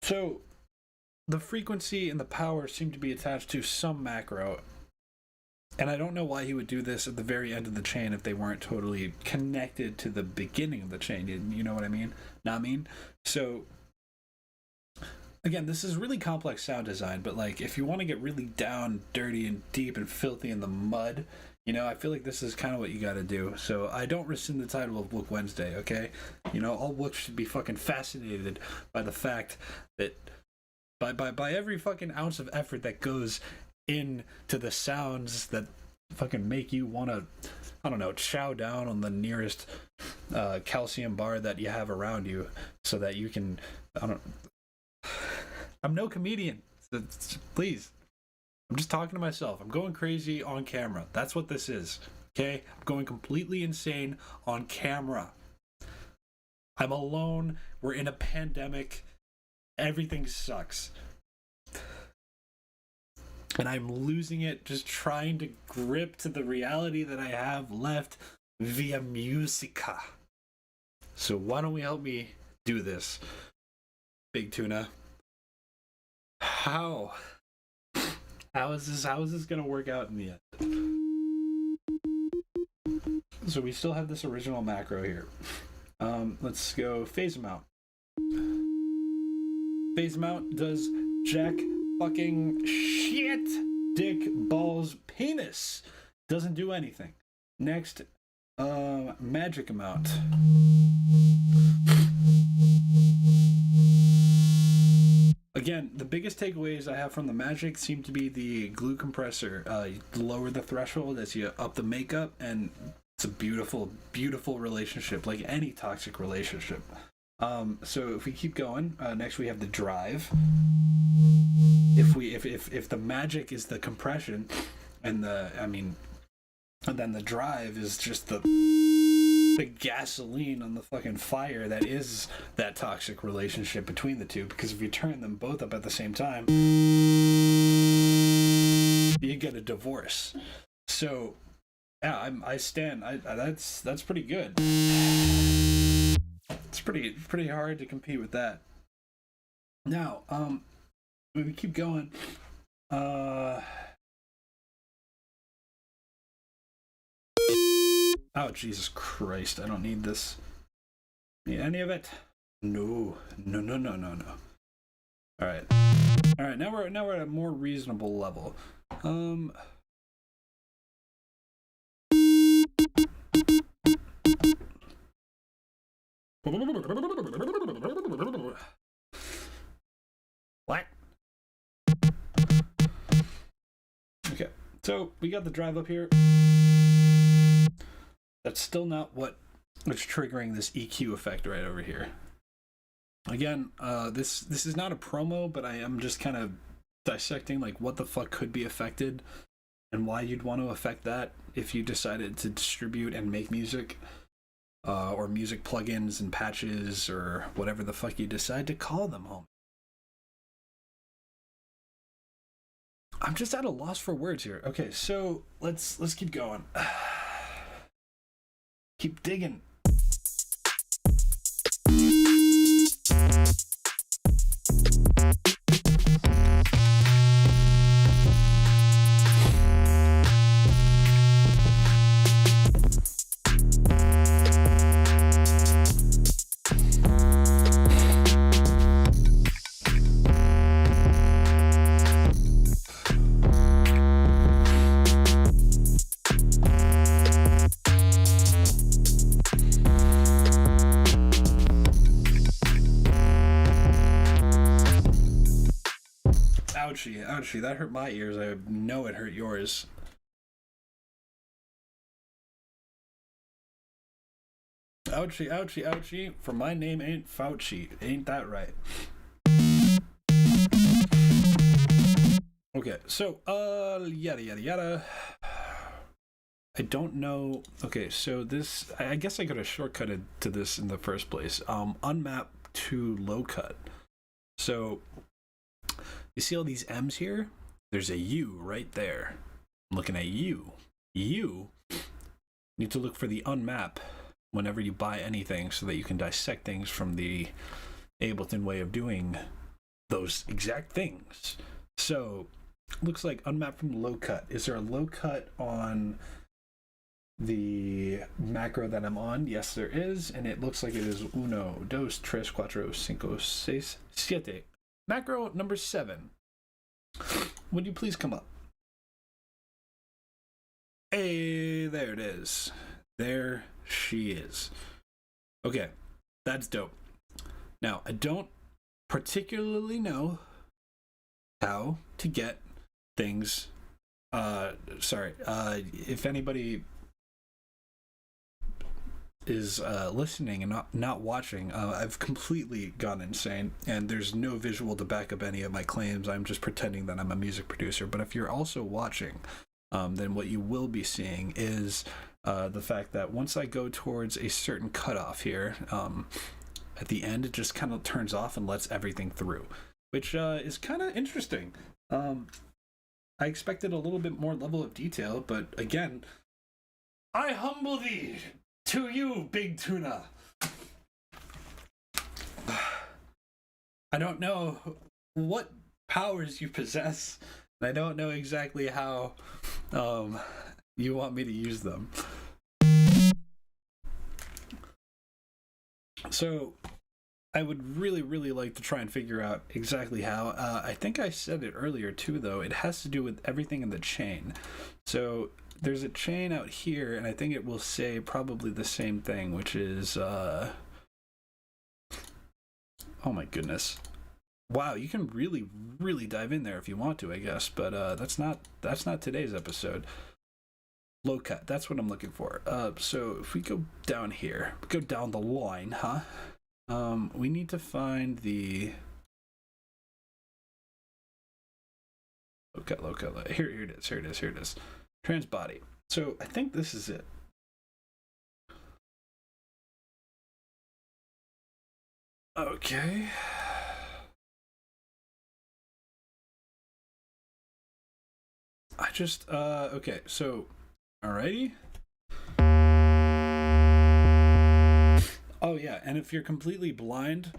So, the frequency and the power seem to be attached to some macro. And I don't know why he would do this at the very end of the chain if they weren't totally connected to the beginning of the chain. You know what I mean? Not mean? So, again, this is really complex sound design, but like, if you want to get really down, dirty, and deep, and filthy in the mud, I feel like this is kind of what you gotta do. So, I don't rescind the title of Wook Wednesday, okay? All Wook should be fucking fascinated by the fact that by every fucking ounce of effort that goes into the sounds that fucking make you want to, I don't know, chow down on the nearest calcium bar that you have around you so that you can, I'm no comedian, please. I'm just talking to myself. I'm going crazy on camera. That's what this is, Okay? I'm going completely insane on camera. I'm alone. We're in a pandemic. Everything sucks. And I'm losing it, just trying to grip to the reality that I have left via musica. So why don't we help me do this, Big Tuna? How is this gonna work out in the end? So we still have this original macro here. Let's go phase amount. Phase amount does jack fucking shit. Dick, balls, penis. Doesn't do anything. Next, magic amount. Again, the biggest takeaways I have from the magic seem to be the glue compressor. You lower the threshold as you up the makeup, and it's a beautiful, beautiful relationship, like any toxic relationship. So if we keep going, next we have the drive. If the magic is the compression, and then the drive is just the gasoline on the fucking fire that is that toxic relationship between the two. Because if you turn them both up at the same time, you get a divorce. So yeah, I stand. That's pretty good. It's pretty hard to compete with that. Now, when we keep going, oh, Jesus Christ, I don't need this. Need any of it? No. Alright, now we're at a more reasonable level. What? Okay, so we got the drive up here. That's still not what's triggering this EQ effect right over here. Again, this is not a promo, but I am just kind of dissecting like what the fuck could be affected and why you'd want to affect that if you decided to distribute and make music, or music plugins and patches or whatever the fuck you decide to call them, home. I'm just at a loss for words here. Okay, so let's keep going. Keep digging. Ouchie, that hurt my ears. I know it hurt yours. Ouchie. For my name ain't Fauci. Ain't that right? Okay, so, yada. I don't know. Okay, so this, I guess I could have shortcutted to this in the first place. Unmap to low cut. So, you see all these M's here? There's a U right there. I'm looking at U. You need to look for the unmap whenever you buy anything so that you can dissect things from the Ableton way of doing those exact things. So, looks like unmap from low cut. Is there a low cut on the macro that I'm on? Yes, there is, and it looks like it is 1, 2, 3, 4, 5, 6, 7. Macro number 7. Would you please come up? Hey, there it is. There she is. Okay, that's dope. Now, I don't particularly know how to get things. If anybody is listening and not watching, I've completely gone insane, and there's no visual to back up any of my claims. I'm just pretending that I'm a music producer. But if you're also watching, then what you will be seeing is the fact that once I go towards a certain cutoff here, at the end it just kind of turns off and lets everything through, which is kind of interesting. I expected a little bit more level of detail, but again, I humble thee to you, big tuna. I don't know what powers you possess, and I don't know exactly how you want me to use them. So I would really, really like to try and figure out exactly how. I think I said it earlier too, though. It has to do with everything in the chain. So there's a chain out here, and I think it will say probably the same thing, which is oh my goodness. Wow, you can really, really dive in there if you want to, I guess, but that's not today's episode. Low cut, that's what I'm looking for. So if we go down here, go down the line, huh? We need to find the low cut. Here it is. Trans body. So I think this is it. Okay. I just okay, so alrighty. Oh yeah, and if you're completely blind,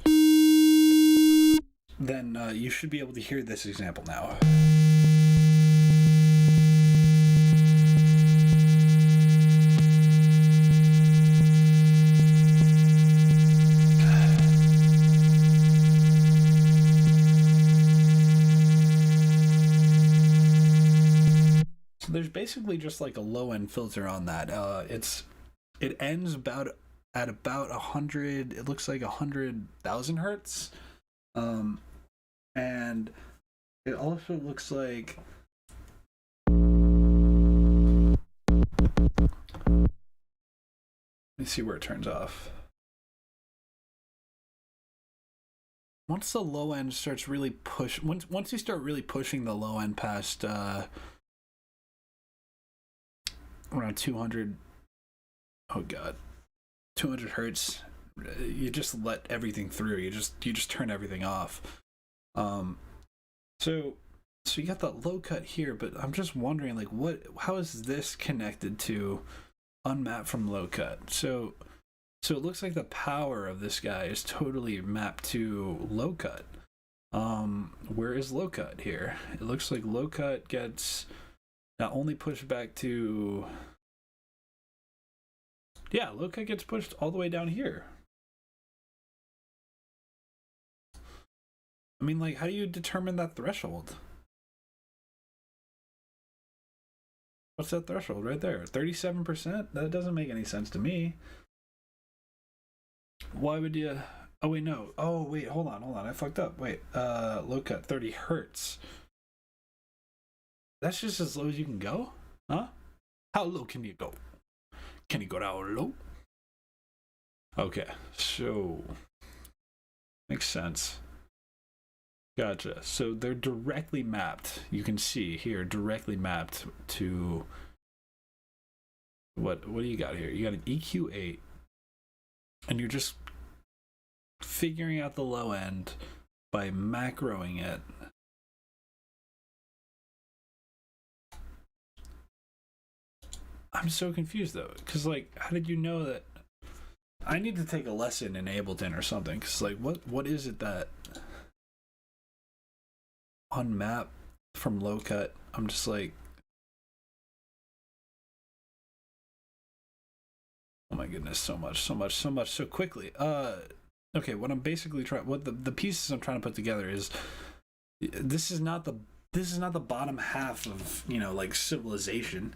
then you should be able to hear this example now. So there's basically just like a low end filter on that. It ends at about 100. It looks like 100,000 hertz, and it also looks like let me see where it turns off. Once the low end starts really once you start really pushing the low end past around 200, oh god, 200 hertz, you just let everything through. You just turn everything off. So you got that low cut here, but I'm just wondering, like, how is this connected to unmap from low cut? So it looks like the power of this guy is totally mapped to low cut. Where is low cut here? It looks like low cut gets not only pushed back to, yeah, low cut gets pushed all the way down here. I mean, like, how do you determine that threshold? What's that threshold right there? 37%? That doesn't make any sense to me. Why would you? Oh wait, no. Oh wait, hold on. I fucked up. Wait, low cut 30 hertz. That's just as low as you can go? Huh? How low can you go? Can you go down low? Okay, so makes sense. Gotcha. So they're directly mapped. You can see here, directly mapped to what do you got here? You got an EQ8, and you're just figuring out the low end by macroing it. I'm so confused though, because like, how did you know that? I need to take a lesson in Ableton or something, because like, what is it that on map from low cut? I'm just like, oh my goodness, so much so quickly. Okay, what I'm basically trying, what the pieces I'm trying to put together is, this is not the bottom half of, you know, like civilization.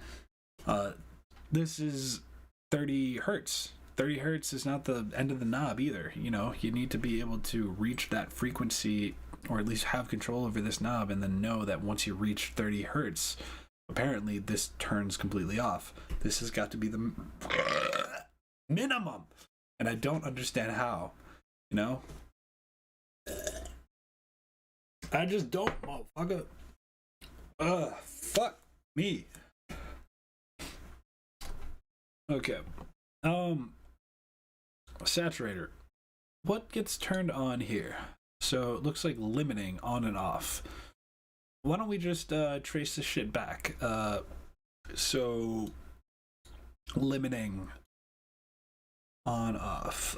This is 30 hertz. 30 hertz is not the end of the knob either. You know, you need to be able to reach that frequency, or at least have control over this knob, and then know that once you reach 30 hertz, apparently this turns completely off. This has got to be the minimum, and I don't understand how, you know? I just don't, motherfucker. Fuck me. Okay. Um, Saturator. What gets turned on here? So it looks like limiting on and off. Why don't we just trace this shit back? So limiting on off.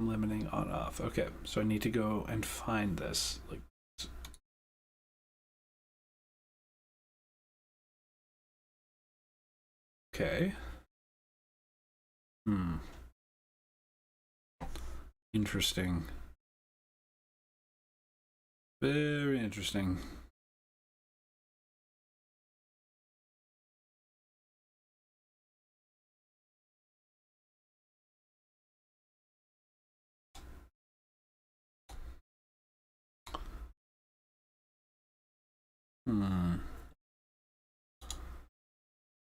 Limiting on off. Okay, so I need to go and find this. Like, okay. Interesting. Very interesting.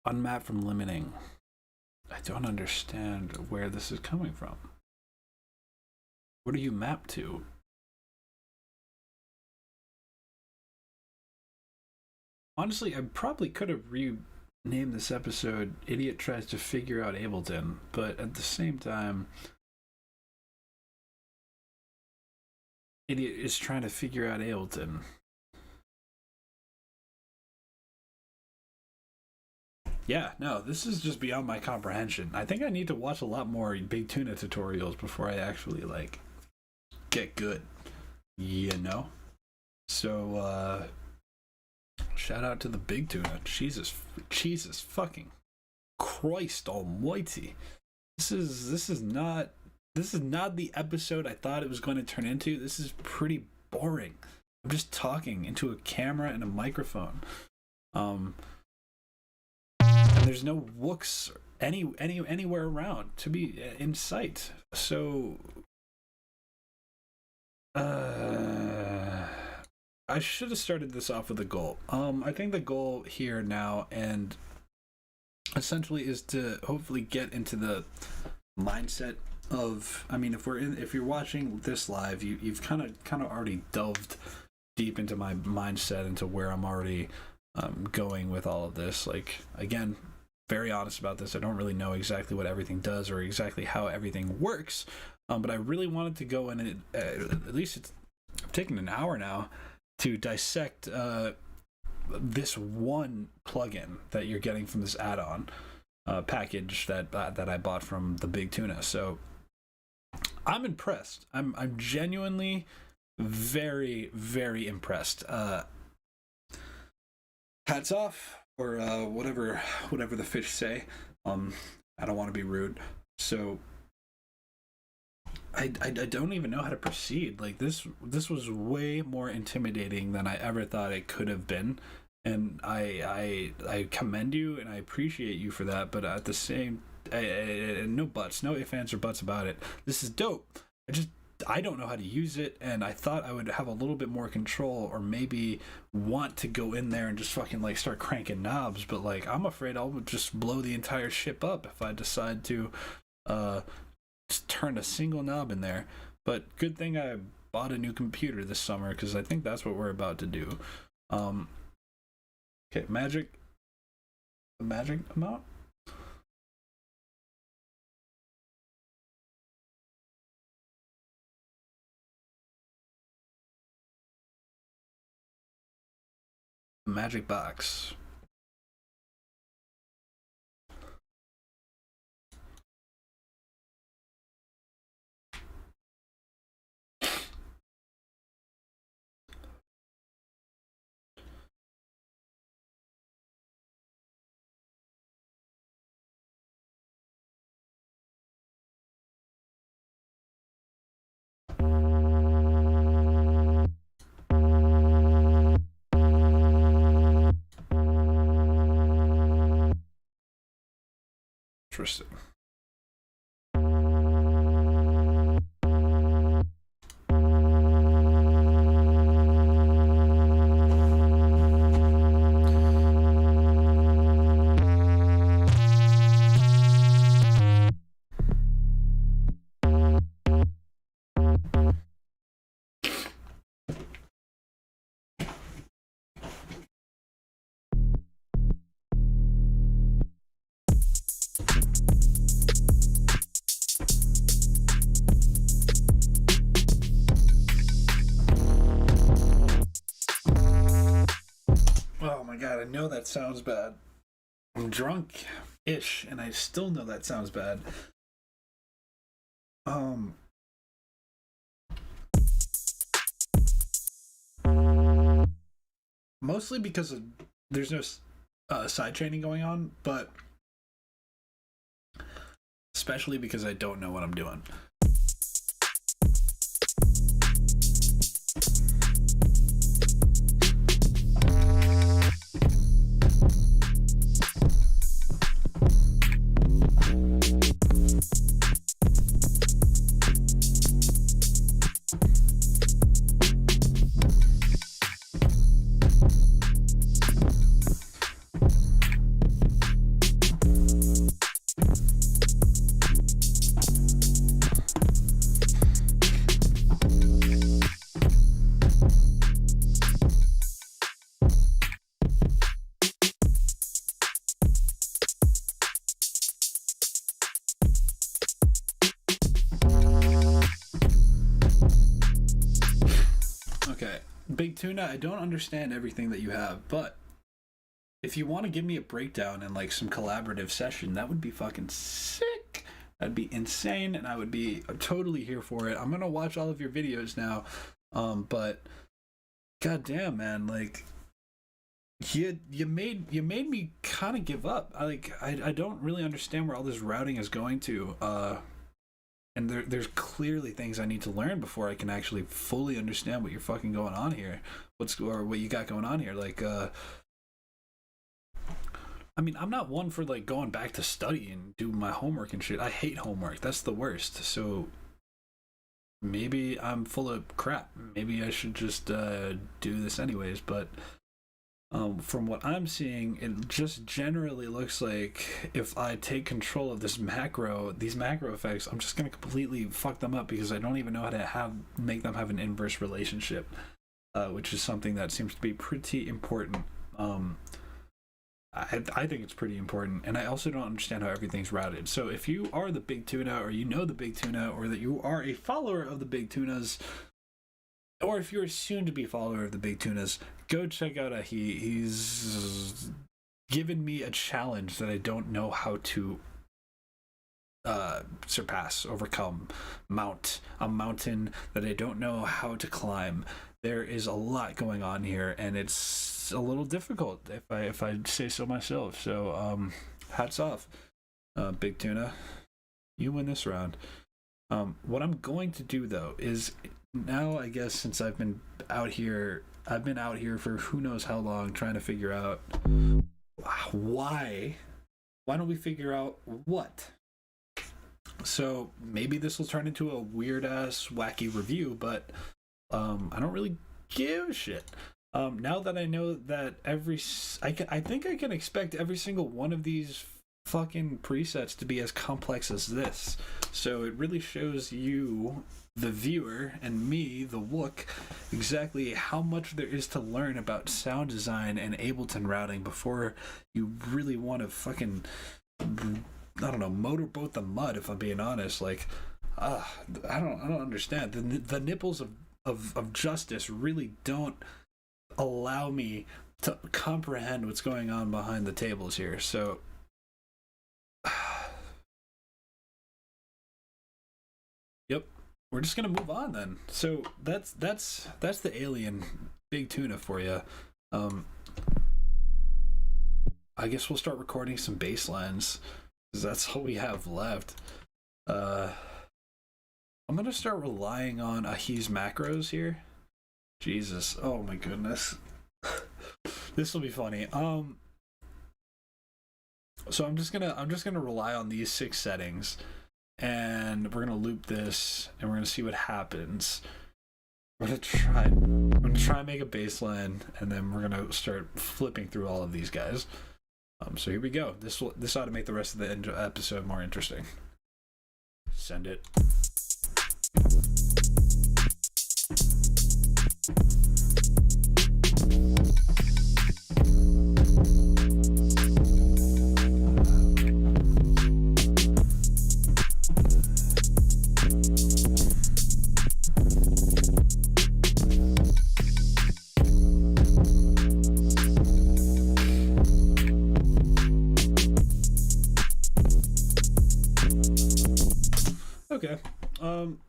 Unmap from limiting. I don't understand where this is coming from. What do you map to? Honestly, I probably could have renamed this episode Idiot Tries to Figure Out Ableton, but at the same time, Idiot is trying to figure out Ableton. Yeah, no, this is just beyond my comprehension. I think I need to watch a lot more Big Tuna tutorials before I actually, like, get good. You know? So, shout out to the Big Tuna. Jesus fucking Christ almighty. This is not the episode I thought it was going to turn into. This is pretty boring. I'm just talking into a camera and a microphone. And there's no Wooks anywhere around to be in sight. So I should have started this off with a goal. I think the goal here now and essentially is to hopefully get into the mindset of, I mean, if you're watching this live, you've kind of already delved deep into my mindset, into where I'm already going with all of this. Like, again, very honest about this. I don't really know exactly what everything does or exactly how everything works, but I really wanted to go in and at least it's taken an hour now to dissect this one plugin that you're getting from this add-on package that I bought from the Big Tuna. So I'm impressed. I'm genuinely very, very impressed. Hats off, or whatever the fish say. I don't want to be rude, so I don't even know how to proceed. Like, this was way more intimidating than I ever thought it could have been, and I commend you and I appreciate you for that. But at the same, no buts, no ifs, ands, or buts about it. This is dope. I don't know how to use it, and I thought I would have a little bit more control, or maybe want to go in there and just fucking like start cranking knobs. But like, I'm afraid I'll just blow the entire ship up if I decide to just turn a single knob in there. But good thing I bought a new computer this summer, because I think that's what we're about to do. Okay, the magic amount. Magic box. Interesting. god, I know that sounds bad. I'm drunk-ish, and I still know that sounds bad. Mostly because there's no side chaining going on, but especially because I don't know what I'm doing. Big Tuna, I don't understand everything that you have, but if you want to give me a breakdown and like some collaborative session, that would be fucking sick. That'd be insane, and I would be totally here for it. I'm gonna watch all of your videos now, but goddamn, man, like you made me kind of give up. I don't really understand where all this routing is going to. And there's clearly things I need to learn before I can actually fully understand what you're fucking going on here. What you got going on here. Like, I mean, I'm not one for like going back to study and do my homework and shit. I hate homework. That's the worst. So maybe I'm full of crap. Maybe I should just do this anyways. But from what I'm seeing, it just generally looks like if I take control of these macro effects, I'm just gonna completely fuck them up because I don't even know how to make them have an inverse relationship, which is something that seems to be pretty important. I think it's pretty important, and I also don't understand how everything's routed. So if you are the Big Tuna, or you know the Big Tuna, or that you are a follower of the Big Tunas, or if you're a soon-to-be follower of the Big Tunas, go check out AHEE. He's given me a challenge that I don't know how to surpass, overcome, mount a mountain that I don't know how to climb. There is a lot going on here, and it's a little difficult, if I say so myself. So, hats off, Big Tuna. You win this round. What I'm going to do, though, is now, I guess, since I've been out here for who knows how long trying to figure out why don't we figure out what? So maybe this will turn into a weird ass wacky review, but I don't really give a shit. Now that I know that I think I can expect every single one of these fucking presets to be as complex as this. So it really shows you, the viewer, and me, the Wook, exactly how much there is to learn about sound design and Ableton routing before you really want to fucking, I don't know, motorboat the mud, if I'm being honest. Like, I don't understand. The nipples of justice really don't allow me to comprehend what's going on behind the tables here. So yep, we're just gonna move on then. So that's the alien Big Tuna for you. I guess we'll start recording some bass lines because that's all we have left. I'm gonna start relying on AHEE's macros here. Jesus, oh my goodness. This will be funny. So I'm just gonna rely on these 6 settings, and we're gonna loop this, and we're gonna see what happens. I'm gonna try and make a bass line, and then we're gonna start flipping through all of these guys. So here we go. This ought to make the rest of the episode more interesting. Send it.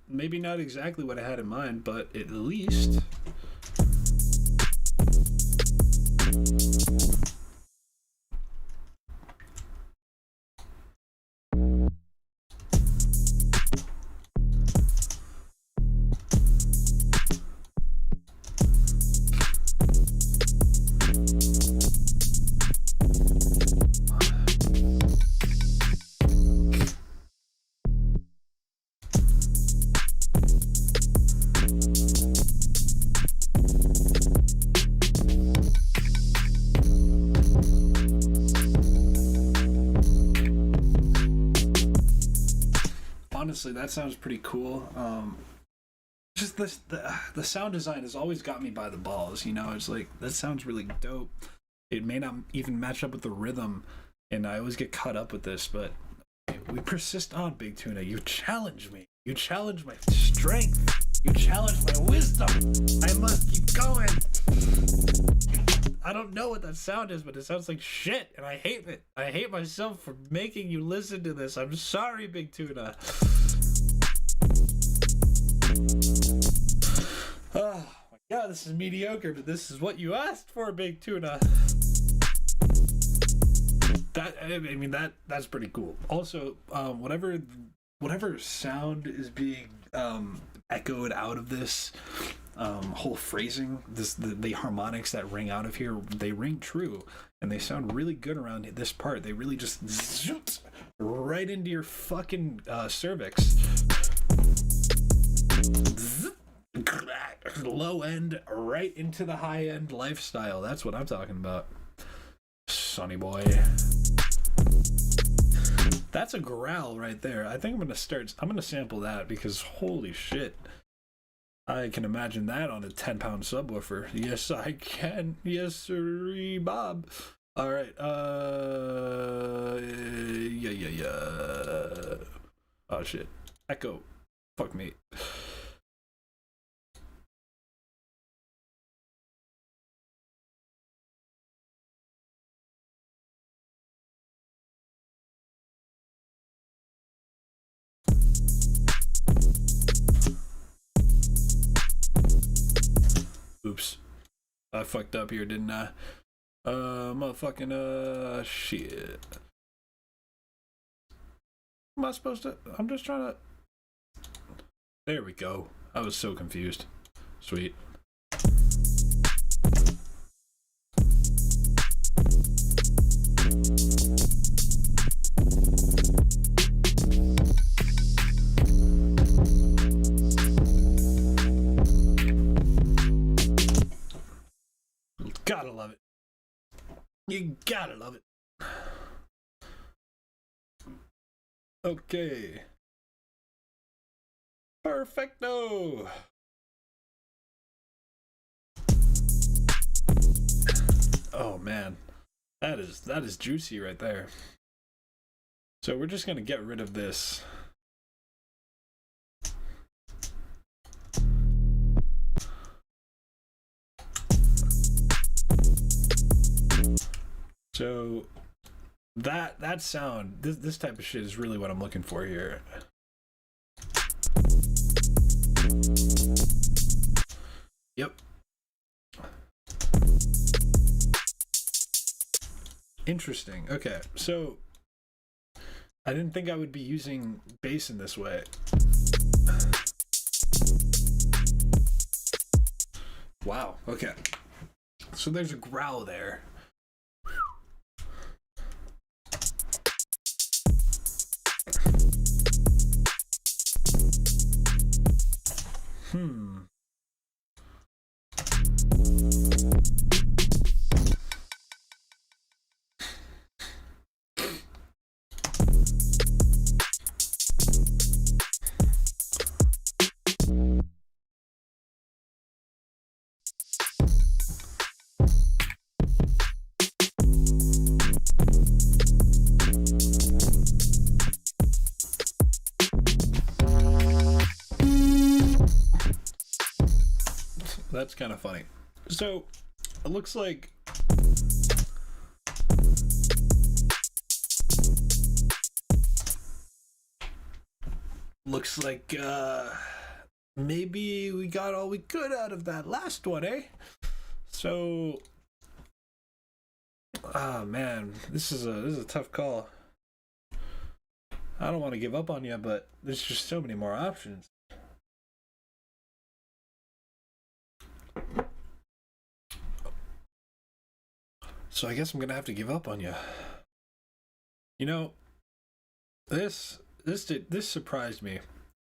Maybe not exactly what I had in mind, but at least honestly, that sounds pretty cool. Just the sound design has always got me by the balls. You know, it's like that sounds really dope. It may not even match up with the rhythm, and I always get caught up with this. But we persist on, Big Tuna. You challenge me. You challenge my strength. You challenge my wisdom. I must keep going. I don't know what that sound is, but it sounds like shit, and I hate it. I hate myself for making you listen to this. I'm sorry, Big Tuna. Oh my god, this is mediocre, but this is what you asked for, Big Tuna. That's pretty cool. Also, whatever sound is being echoed out of this whole phrasing, the harmonics that ring out of here, they ring true, and they sound really good around this part. They really just zoot right into your fucking cervix. Low end right into the high end lifestyle. That's what I'm talking about, sonny boy. That's a growl right there. I think I'm gonna sample that, because holy shit, I can imagine that on a 10-pound subwoofer. Yes, I can. Yes, sirree, Bob. All right. Yeah. Oh shit. Echo. Fuck me. Oops. I fucked up here, didn't I? Motherfucking, shit. Am I supposed to? I'm just trying to. There we go. I was so confused. Sweet. Gotta love it. You gotta love it. Okay. Perfecto. Oh man, that is juicy right there. So we're just gonna get rid of this. So that sound, this type of shit is really what I'm looking for here. Yep. Interesting. Okay, so I didn't think I would be using bass in this way. Wow. Okay. So there's a growl there. That's kind of funny. So it looks like looks like maybe we got all we could out of that last one, eh? So, man, this is a tough call. I don't want to give up on you, but there's just so many more options. So I guess I'm gonna have to give up on you. You know, this surprised me.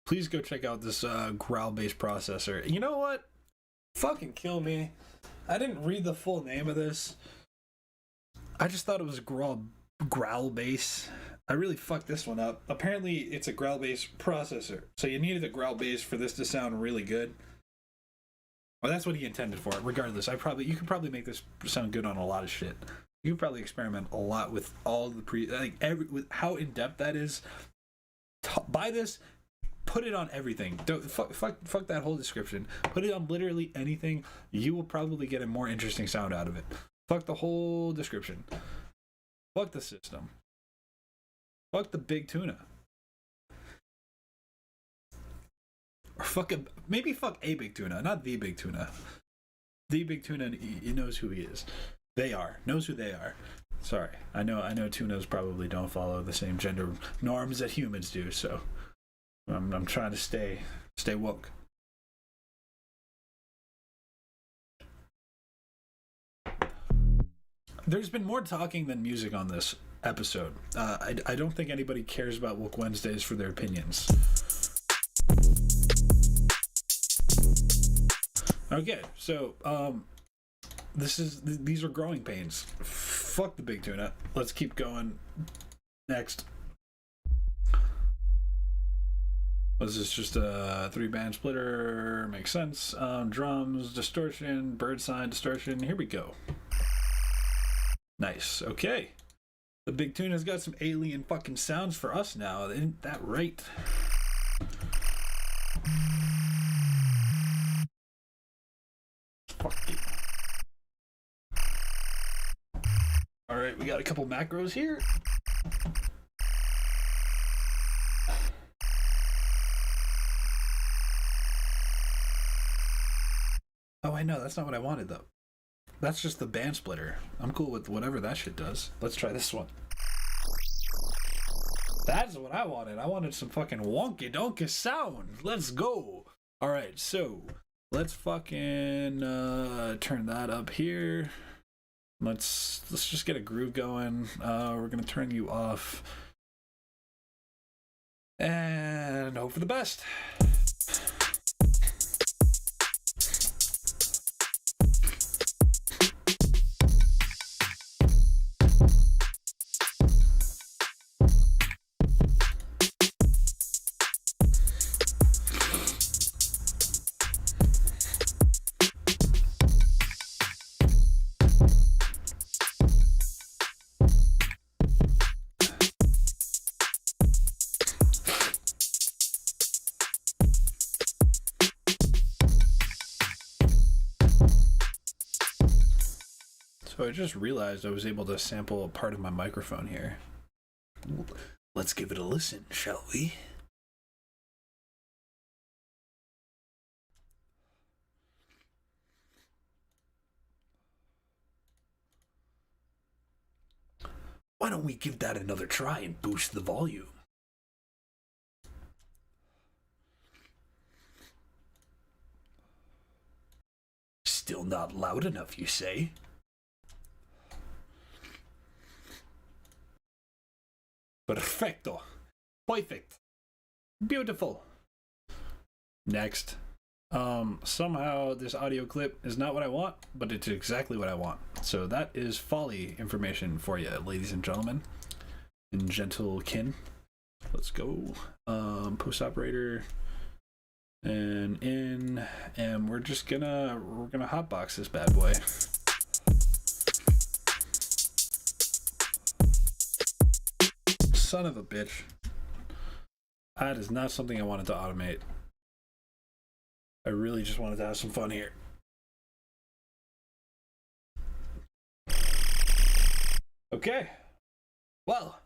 Please go check out this growl-based processor. You know what? Fucking kill me. I didn't read the full name of this. I just thought it was growl base. I really fucked this one up. Apparently, it's a growl based processor, so you needed a growl base for this to sound really good. Well, that's what he intended for it. Regardless, you could probably make this sound good on a lot of shit. You could probably experiment a lot with all the with how in depth that is. Buy this. Put it on everything. Don't fuck that whole description. Put it on literally anything. You will probably get a more interesting sound out of it. Fuck the whole description. Fuck the system. Fuck the big tuna. Or maybe fuck a big tuna, not the big tuna. The big tuna, he knows who he is. Knows who they are. Sorry, I know tunas probably don't follow the same gender norms that humans do, so I'm trying to stay woke. There's been more talking than music on this episode. I don't think anybody cares about Wook Wednesdays for their opinions. Okay, so these are growing pains. Fuck the big tuna. Let's keep going. Next. Was this just a 3-band splitter? Makes sense. Drums, distortion, bird sign, distortion. Here we go. Nice. Okay. The big tuna's got some alien fucking sounds for us now. Isn't that right? Fuck you. Alright, we got a couple macros here. Oh, I know, that's not what I wanted though. That's just the band splitter. I'm cool with whatever that shit does. Let's try this one. That's what I wanted. I wanted some fucking wonky donkey sound. Let's go. Alright, so let's fucking turn that up here. Let's just get a groove going. We're gonna turn you off. And hope for the best. So I just realized I was able to sample a part of my microphone here. Let's give it a listen, shall we? Why don't we give that another try and boost the volume? Still not loud enough, you say? Perfecto. Perfect. Beautiful. Next. Somehow this audio clip is not what I want, but it's exactly what I want. So that is folly information for you, ladies and gentlemen. And gentle kin. Let's go. Post operator. And in. And we're gonna hotbox this bad boy. Son of a bitch. That is not something I wanted to automate. I really just wanted to have some fun here. Okay. Well.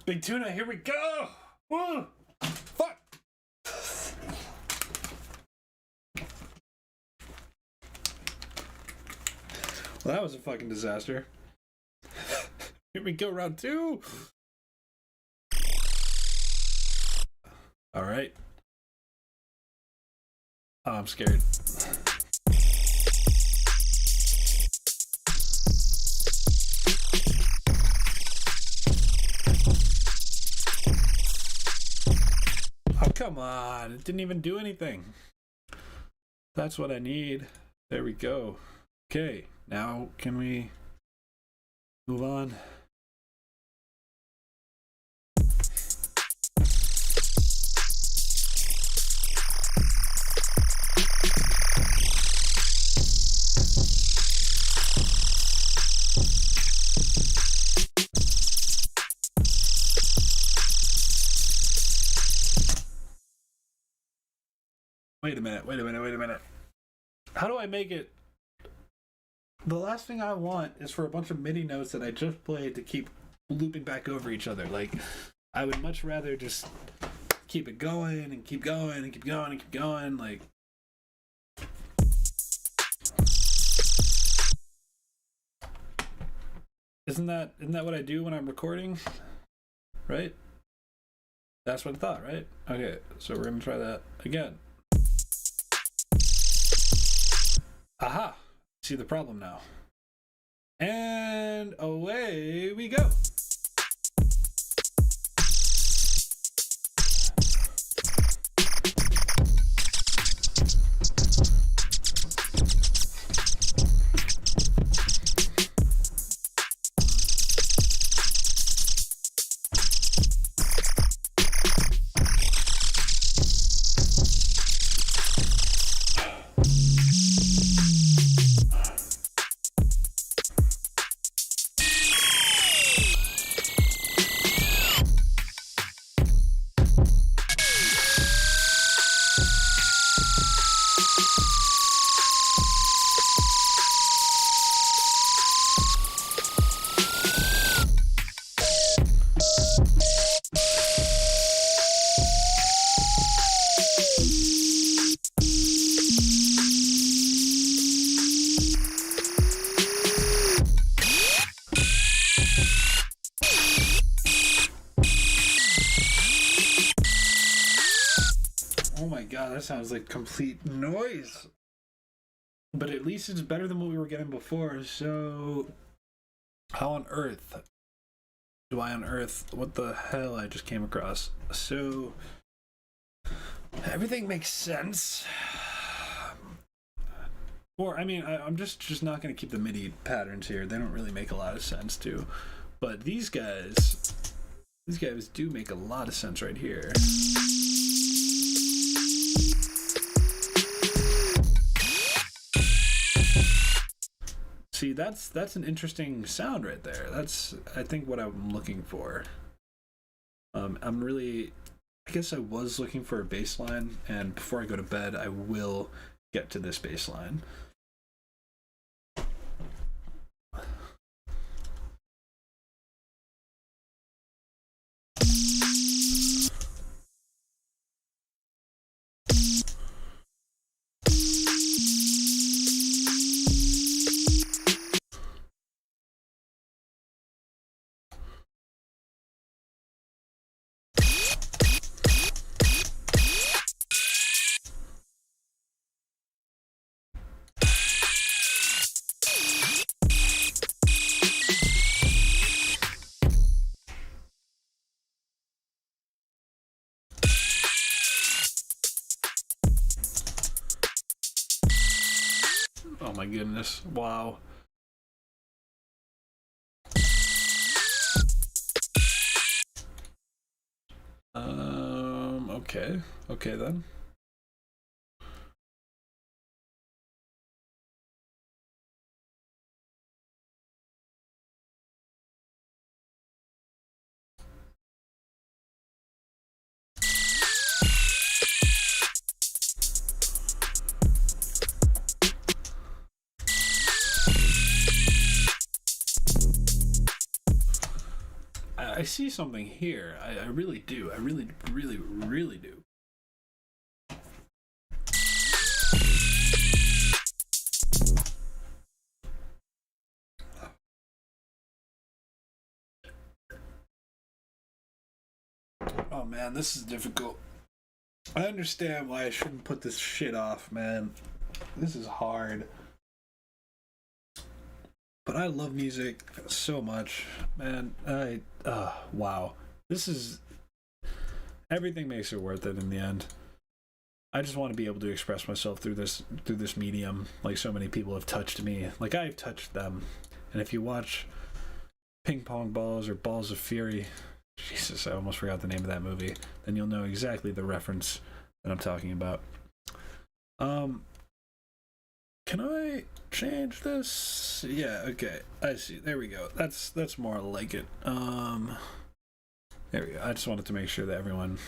Big tuna, here we go! Woo! Well, that was a fucking disaster. Here we go, round 2. All right. Oh, I'm scared. Oh, come on. It didn't even do anything. That's what I need. There we go. Okay, now can we move on? Wait a minute. How do I make it? The last thing I want is for a bunch of MIDI notes that I just played to keep looping back over each other. Like, I would much rather just keep it going and keep going and keep going and keep going. Like, isn't that what I do when I'm recording? Right? That's what I thought, right? Okay, so we're gonna try that again. Aha! See the problem now. And away we go. Oh my god, that sounds like complete noise. But at least it's better than what we were getting before, so how on earth do I unearth what the hell I just came across? So everything makes sense. Or, I mean, I'm just not going to keep the MIDI patterns here. They don't really make a lot of sense, too. But these guys do make a lot of sense right here. See, that's an interesting sound right there. That's, I think, what I'm looking for. I guess I was looking for a bass line, and before I go to bed, I will get to this bass line. Oh my goodness. Wow. Okay. Okay then. I see something here. I really do. I really do. Oh man, this is difficult. I understand why I shouldn't put this shit off, man. This is hard. But I love music so much, man. Wow. This is... Everything makes it worth it in the end. I just want to be able to express myself through this medium, like so many people have touched me, like I've touched them. And if you watch Ping Pong Balls or Balls of Fury, Jesus, I almost forgot the name of that movie, then you'll know exactly the reference that I'm talking about. Can I change this? Yeah, okay. I see. There we go. That's more like it. There we go. I just wanted to make sure that everyone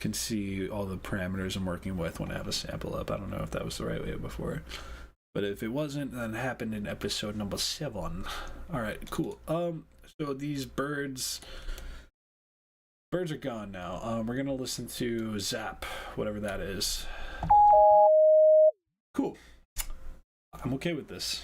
can see all the parameters I'm working with when I have a sample up. I don't know if that was the right way before, but if it wasn't, then it happened in episode number 7. All right, cool. So these birds are gone now. We're gonna listen to Zap, whatever that is. Cool. I'm okay with this.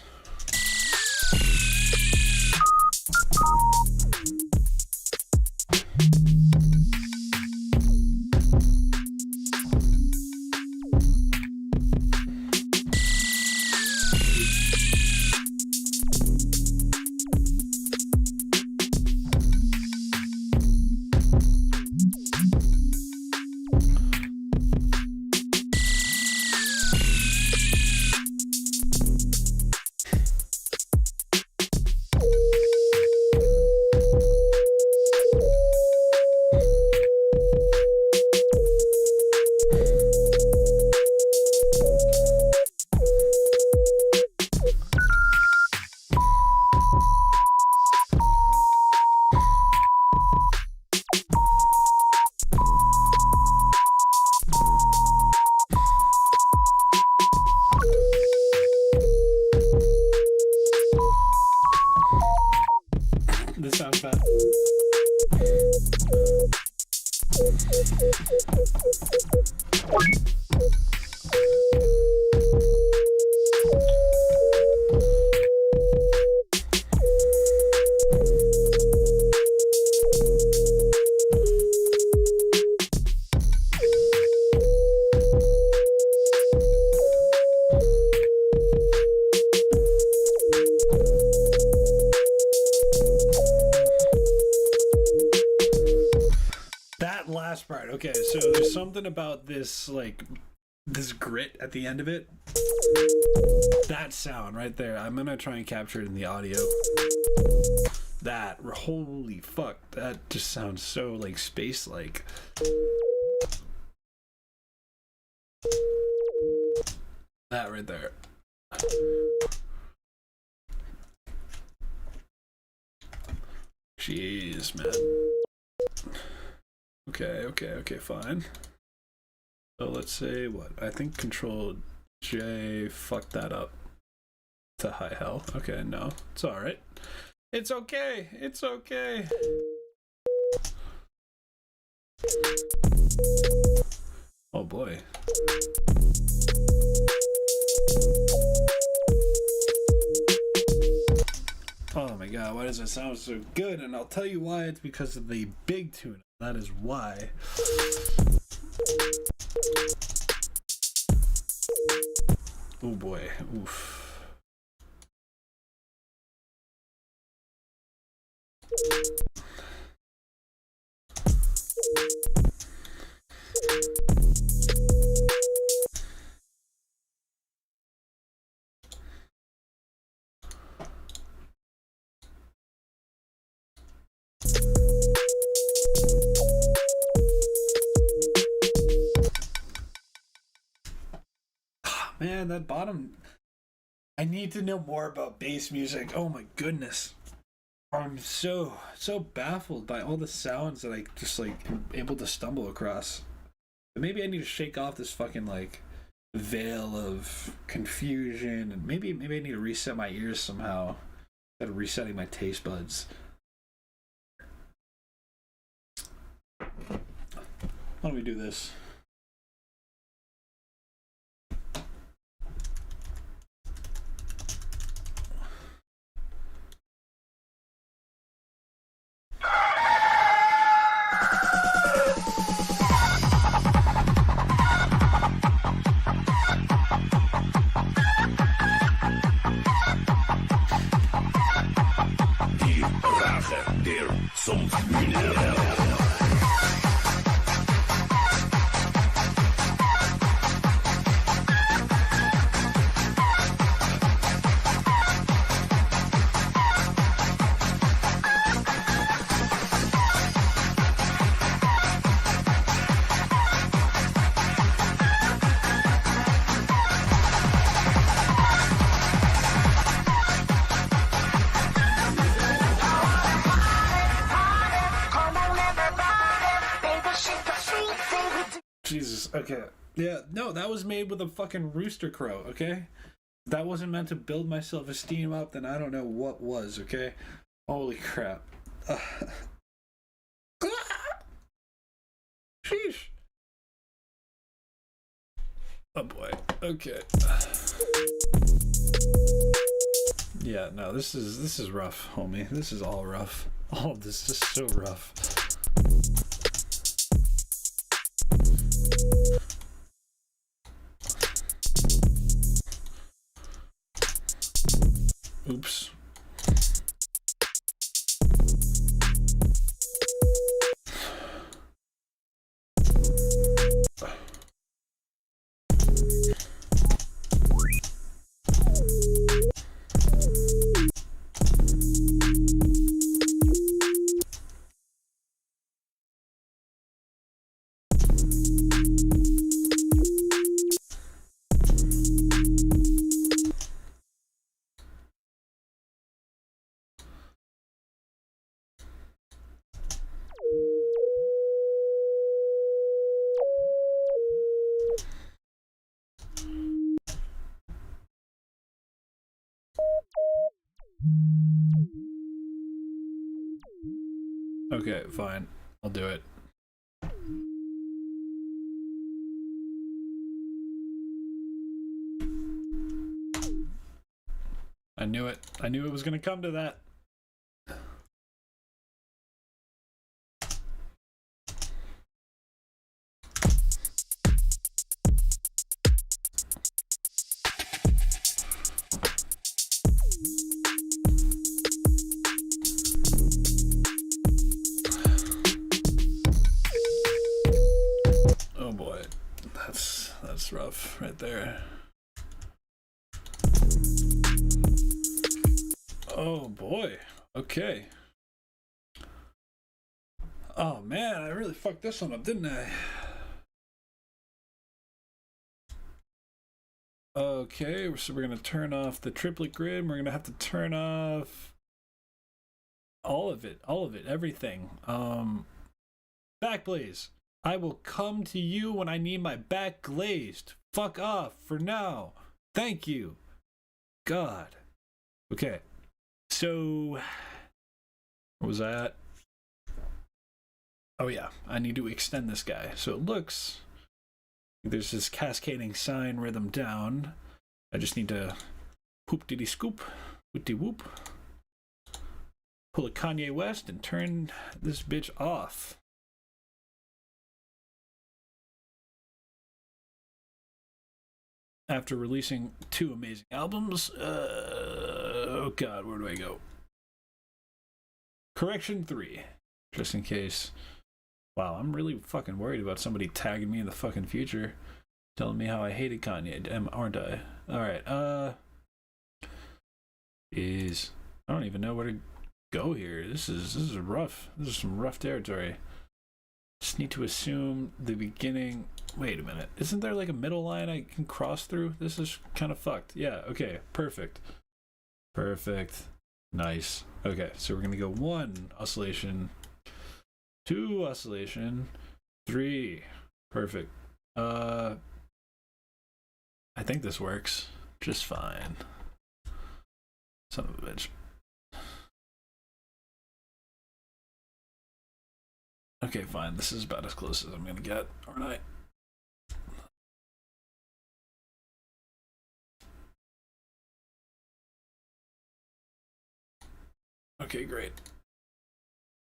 This sounds bad. Last part. Okay, so there's something about this, like, this grit at the end of it. That sound right there. I'm gonna try and capture it in the audio. That, holy fuck, that just sounds so, like, space-like. That right there. Jeez, man. Okay, fine. So let's say what? I think Control J fucked that up to high hell. Okay, no, it's alright. It's okay. It's okay. Oh boy. Oh my god, why does it sound so good? And I'll tell you why. It's because of the big tune. That is why. Oh boy. Oof. Man, that bottom... I need to know more about bass music. Oh my goodness. I'm so baffled by all the sounds that I just, like, am able to stumble across. But maybe I need to shake off this fucking, like, veil of confusion, and maybe I need to reset my ears somehow instead of resetting my taste buds. Why don't we do this? Jesus. Okay. Yeah, no, that was made with a fucking rooster crow, okay? That wasn't meant to build my self-esteem up, then I don't know what was, okay? Holy crap. Sheesh. Oh boy. Okay. Yeah, no, this is rough, homie. This is all rough. All of this is so rough. Oops. Okay, fine. I'll do it. I knew it. I knew it was gonna come to that. Oh boy. That's rough right there. Oh boy. Okay. Oh man, I really fucked this one up, didn't I? Okay, so we're gonna turn off the triplet grid. We're gonna have to turn off all of it, everything. Back blaze. I will come to you when I need my back glazed. Fuck off for now. Thank you. God. Okay. So, what was that? Oh yeah, I need to extend this guy. So it looks like there's this cascading sine rhythm down. I just need to poop diddy scoop, whoopty whoop. Pull a Kanye West and turn this bitch off. After releasing 2 amazing albums, oh god, where do I go? Correction 3, just in case. Wow, I'm really fucking worried about somebody tagging me in the fucking future, telling me how I hated Kanye, aren't I? Alright, I don't even know where to go here. This is rough. This is some rough territory. Just need to assume the beginning. Wait a minute. Isn't there like a middle line I can cross through? This is kind of fucked. Yeah, okay. Perfect. Perfect. Nice. Okay, so we're going to go 1 oscillation, 2 oscillation, 3. Perfect. I think this works just fine. Son of a bitch. Okay, fine. This is about as close as I'm gonna get, aren't I? Okay, great.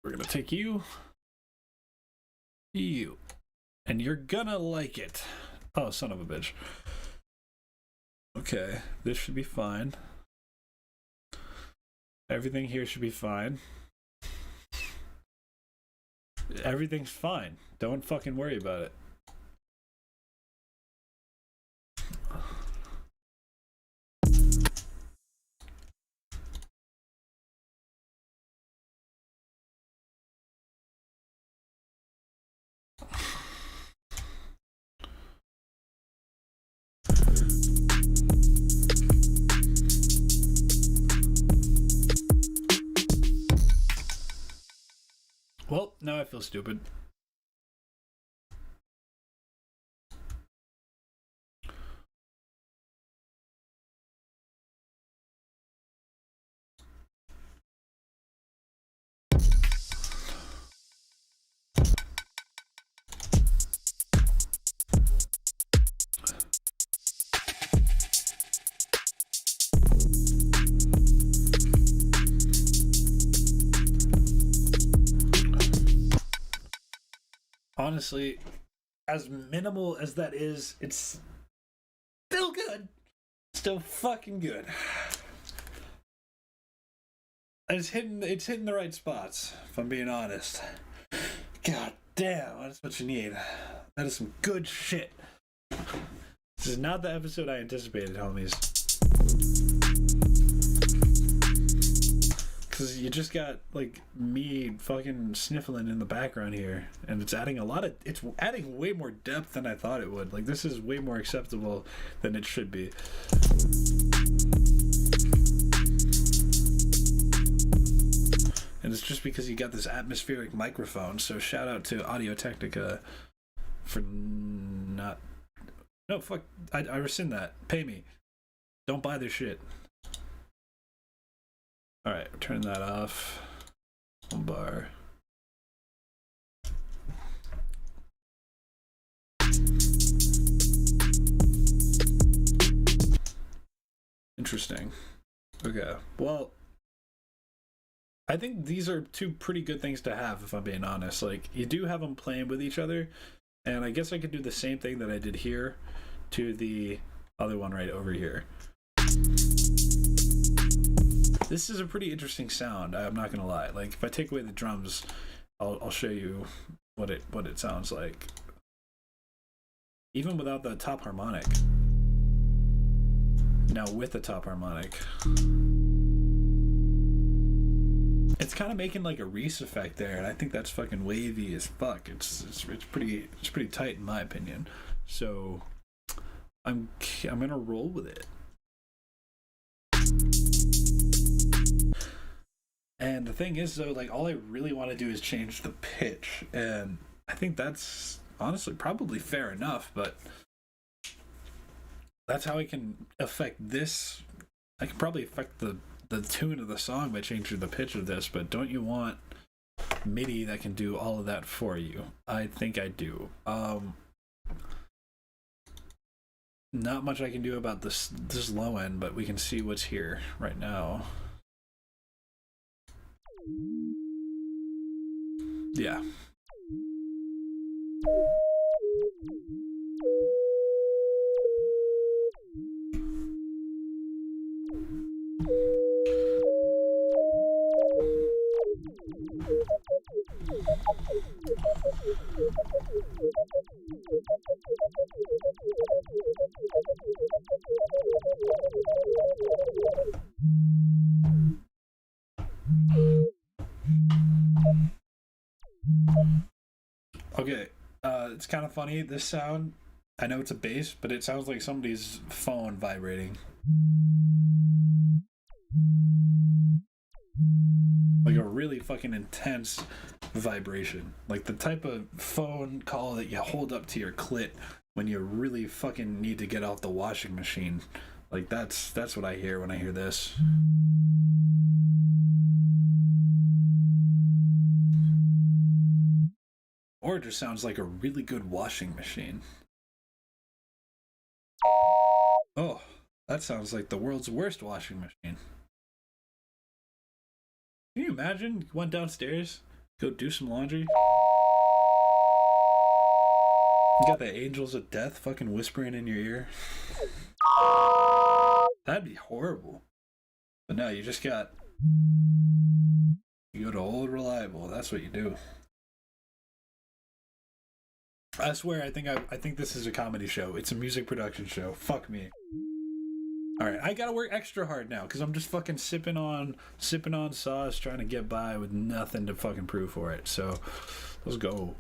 We're gonna take you, and you're gonna like it. Oh, son of a bitch. Okay, this should be fine. Everything here should be fine. Everything's fine. Don't fucking worry about it. Well, now I feel stupid. honestly, as minimal as that is, it's still good. Still fucking good. It's hitting the right spots, if I'm being honest. God damn, that's what you need. That is some good shit. This is not the episode I anticipated, homies. Because you just got, like, me fucking sniffling in the background here. And it's adding way more depth than I thought it would. Like, this is way more acceptable than it should be. And it's just because you got this atmospheric microphone. So shout out to Audio Technica for not... No, fuck. I rescind that. Pay me. Don't buy this shit. Alright, turn that off. One bar. Interesting. Okay. Well, I think these are two pretty good things to have, if I'm being honest. Like, you do have them playing with each other, and I guess I could do the same thing that I did here to the other one right over here. This is a pretty interesting sound, I'm not gonna lie. Like, if I take away the drums, I'll show you what it sounds like. Even without the top harmonic. Now with the top harmonic. It's kind of making like a Reese effect there, and I think that's fucking wavy as fuck. It's pretty tight in my opinion. So I'm gonna roll with it. And the thing is, though, like, all I really want to do is change the pitch, and I think that's honestly probably fair enough, but that's how I can affect this. I can probably affect the tune of the song by changing the pitch of this, but don't you want MIDI that can do all of that for you? I think I do. Not much I can do about this low end, but we can see what's here right now. Yeah. Okay, it's kind of funny, this sound. I know it's a bass, but it sounds like somebody's phone vibrating. Like a really fucking intense vibration. Like the type of phone call that you hold up to your clit when you really fucking need to get off the washing machine. Like that's what I hear when I hear this. Or it just sounds like a really good washing machine. Oh, that sounds like the world's worst washing machine. Can you imagine? You went downstairs, go do some laundry. You got the angels of death fucking whispering in your ear. That'd be horrible. But no, you just got... You go to Old Reliable, that's what you do. I swear, I think this is a comedy show. It's a music production show. Fuck me. Alright, I gotta work extra hard now, because I'm just fucking sipping on sauce, trying to get by with nothing to fucking prove for it. So, let's go.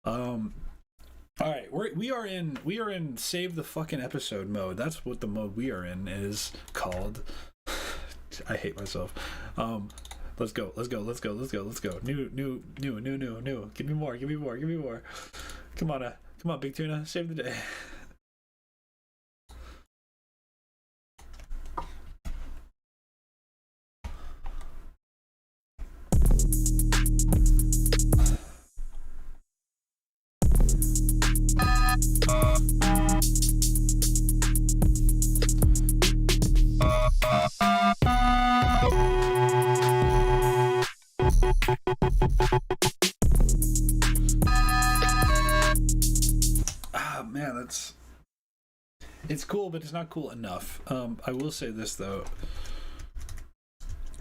Alright, we are in save the fucking episode mode. That's what the mode we are in is called. I hate myself. Let's go. New. Give me more. Come on, Big Tuna, save the day. It's cool, but it's not cool enough. I will say this though.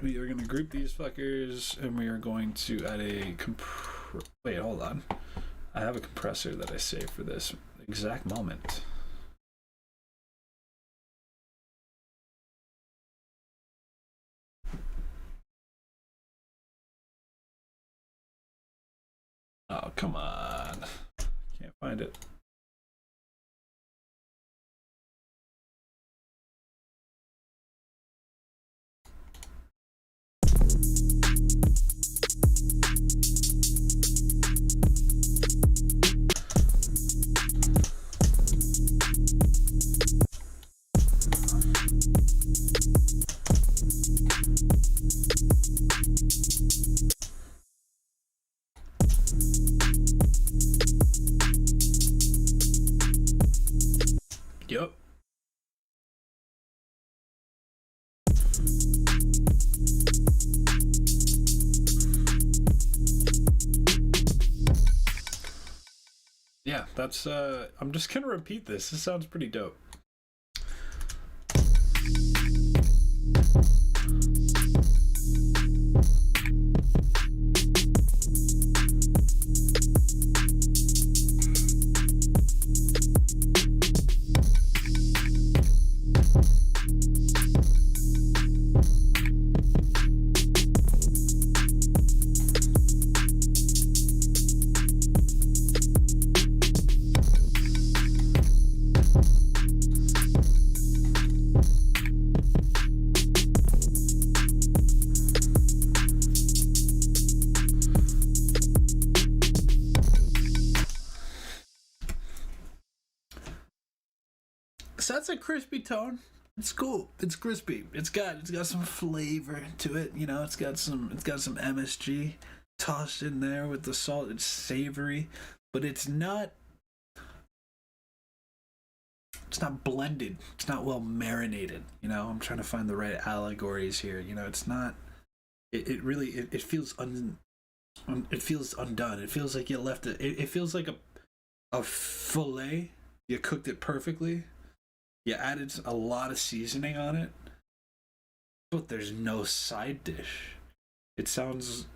We are going to group these fuckers, and we are going to add a wait, hold on. I have a compressor that I saved for this exact moment. Oh, come on. Can't find it. Yep. Yeah, that's I'm just gonna repeat this. This sounds pretty dope. So that's a crispy tone. It's cool. It's crispy. It's got some flavor to it. You know, it's got some MSG tossed in there with the salt. It's savory, but it's not blended. It's not well marinated. You know, I'm trying to find the right allegories here. You know, it's not. It really it feels it feels undone. It feels like you left it. It feels like a fillet. You cooked it perfectly. You added a lot of seasoning on it, but there's no side dish. It sounds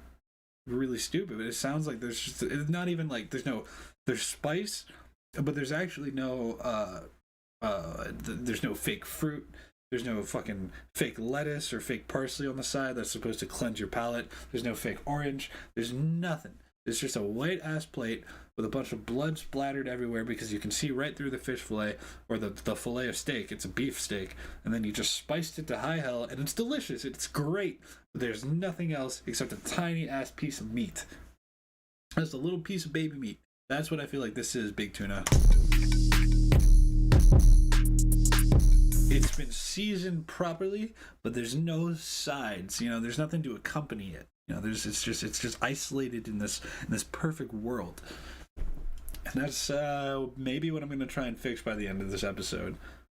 really stupid, but it sounds like there's just, it's not even like there's spice, but there's actually no there's no fake fruit. There's no fucking fake lettuce or fake parsley on the side that's supposed to cleanse your palate. There's no fake orange. There's nothing. It's just a white ass plate with a bunch of blood splattered everywhere because you can see right through the fish fillet or the fillet of steak. It's a beef steak, and then you just spiced it to high hell, and it's delicious. It's great. But there's nothing else except a tiny ass piece of meat. Just a little piece of baby meat. That's what I feel like this is, Big Tuna. It's been seasoned properly, but there's no sides. You know, there's nothing to accompany it. You know, it's just isolated in this perfect world. And that's maybe what I'm going to try and fix by the end of this episode.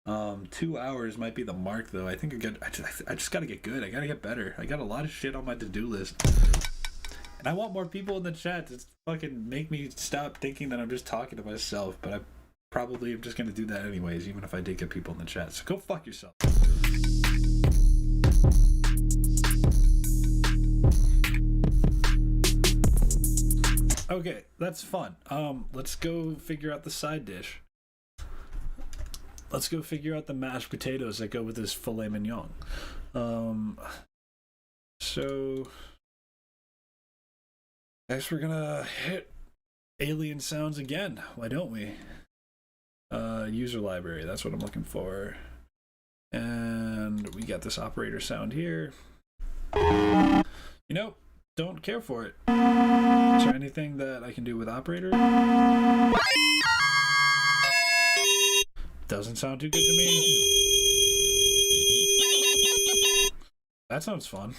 2 hours might be the mark, though. I think I just got to get good. I got to get better. I got a lot of shit on my to-do list. And I want more people in the chat to fucking make me stop thinking that I'm just talking to myself. But I probably am just going to do that anyways, even if I did get people in the chat. So go fuck yourself. Okay, that's fun. Let's go figure out the side dish. Let's go figure out the mashed potatoes that go with this filet mignon. So I guess we're gonna hit alien sounds again. Why don't we? User library, that's what I'm looking for. And we got this operator sound here. You know, don't care for it. Is there anything that I can do with operator? Doesn't sound too good to me. That sounds fun.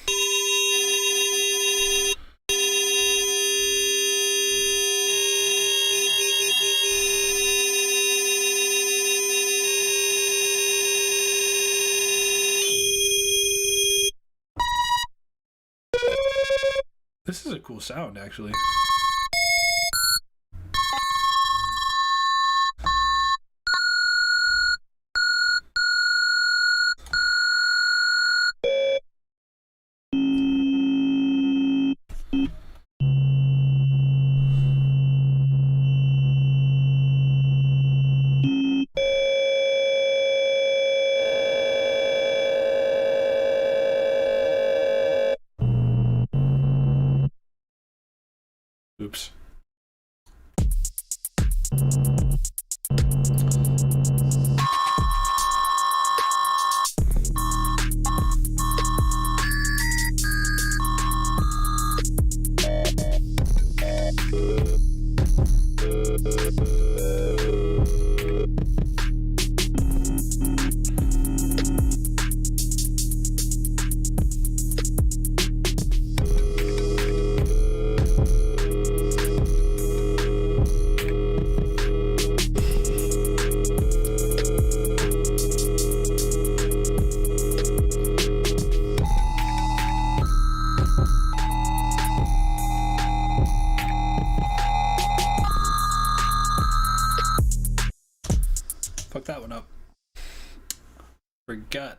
This is a cool sound, actually. Fuck that one up. Forgot.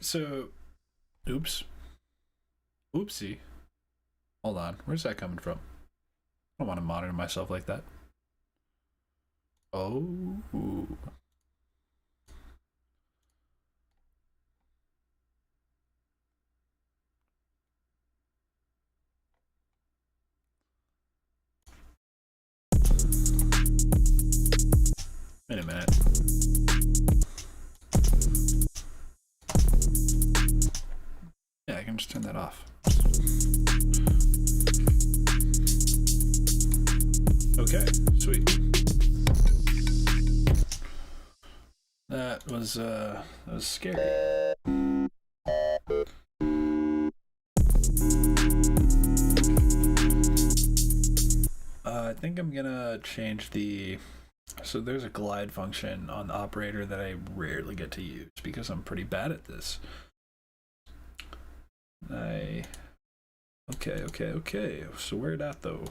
So, oopsie. Hold on, where's that coming from? I don't want to monitor myself like that. Oh. Wait a minute. Yeah, I can just turn that off. Okay, sweet. That was scary. I think I'm gonna change the... So there's a glide function on the operator that I rarely get to use because I'm pretty bad at this. Okay. So where'd that though?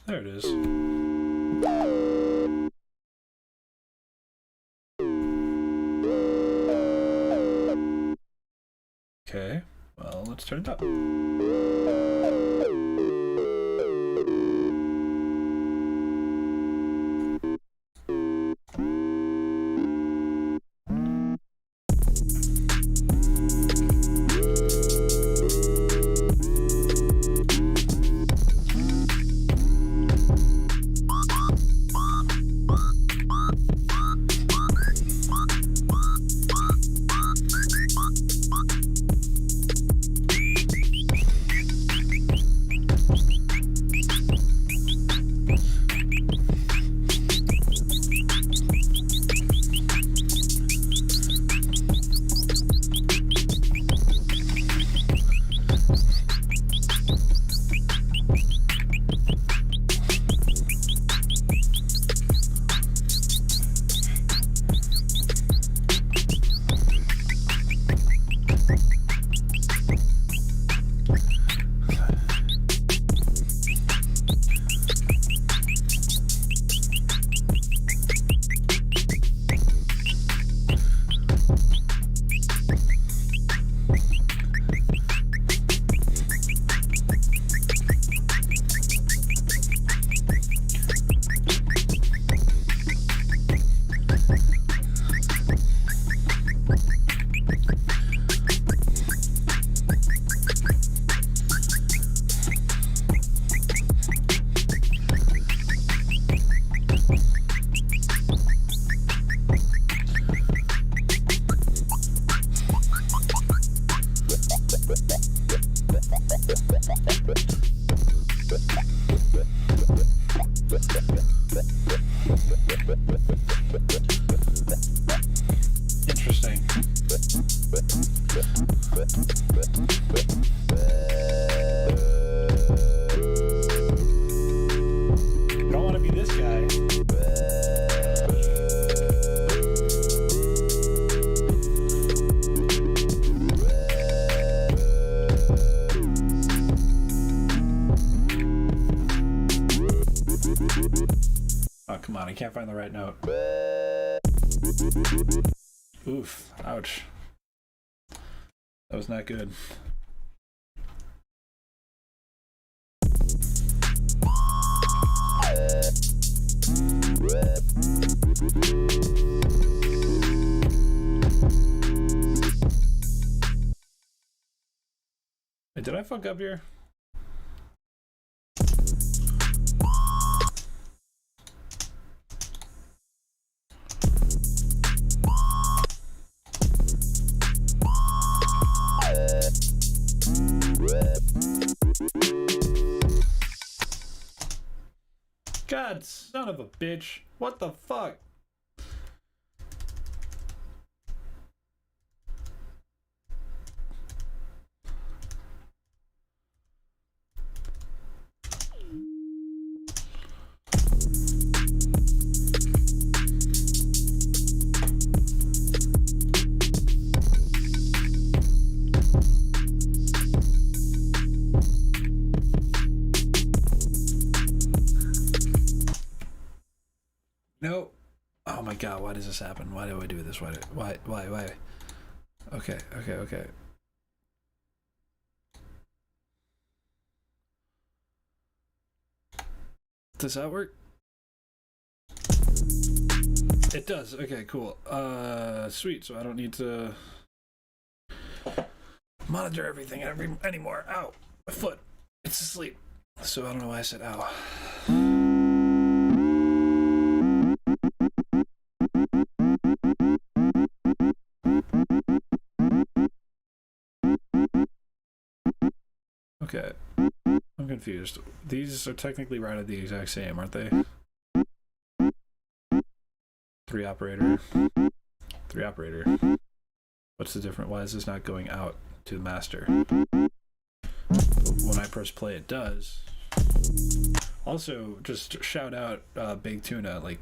There it is. Okay, well, let's turn it up. Interesting. You don't want to be this guy. Oh, come on, I can't find the right note. Oof, ouch. That was not good. Hey, did I fuck up here? God, son of a bitch. What the fuck? No. Oh my god, why does this happen? Why do I do this? Why? Okay. Does that work? It does. Okay, cool. Sweet. So I don't need to monitor everything anymore. Ow. My foot. It's asleep. So I don't know why I said ow. Okay, I'm confused. These are technically routed the exact same, aren't they? 3 operator. What's the difference? Why is this not going out to the master? But when I press play, it does. Also, just shout out Big Tuna, like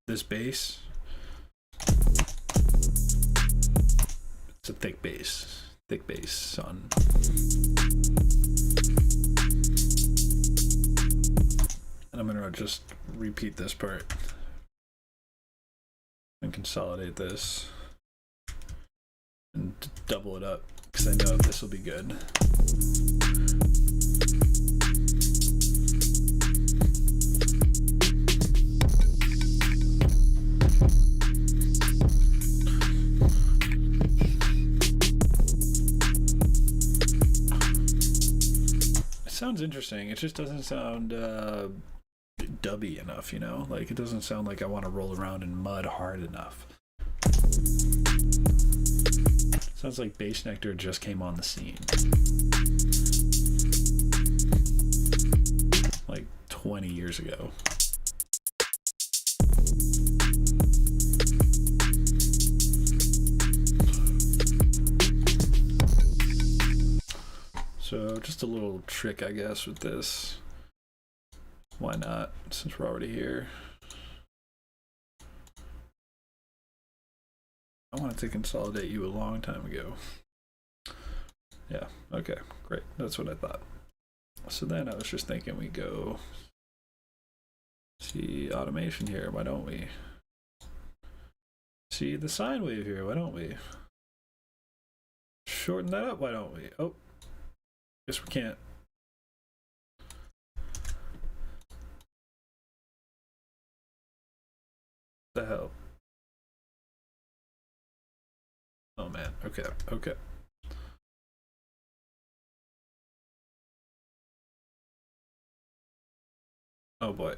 this bass. It's a thick bass. Thick bass, son. And I'm gonna just repeat this part and consolidate this and double it up because I know this will be good. It sounds interesting. It just doesn't sound dubby enough, you know? Like, it doesn't sound like I want to roll around in mud hard enough. Sounds like Bass Nectar just came on the scene. Like 20 years ago. So just a little trick, I guess, with this. Why not, since we're already here? I wanted to consolidate you a long time ago. Yeah, okay, great. That's what I thought. So then I was just thinking we go see automation here. Why don't we? See the sine wave here. Why don't we? Shorten that up. Why don't we? Oh, guess we can't. The hell? Oh man. Okay. Oh boy.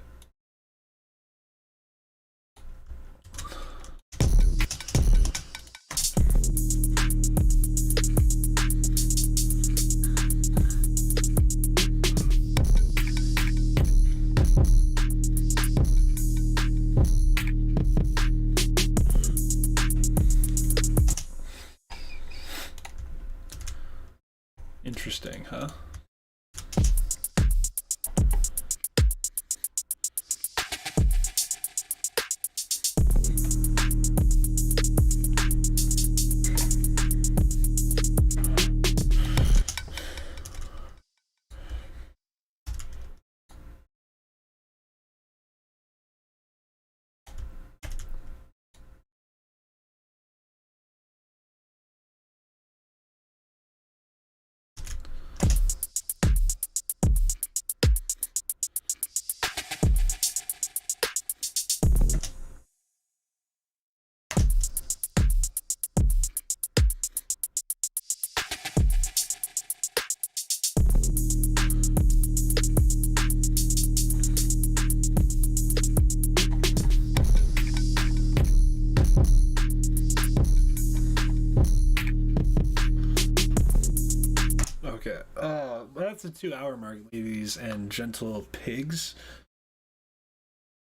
at the 2-hour mark, ladies and gentle pigs.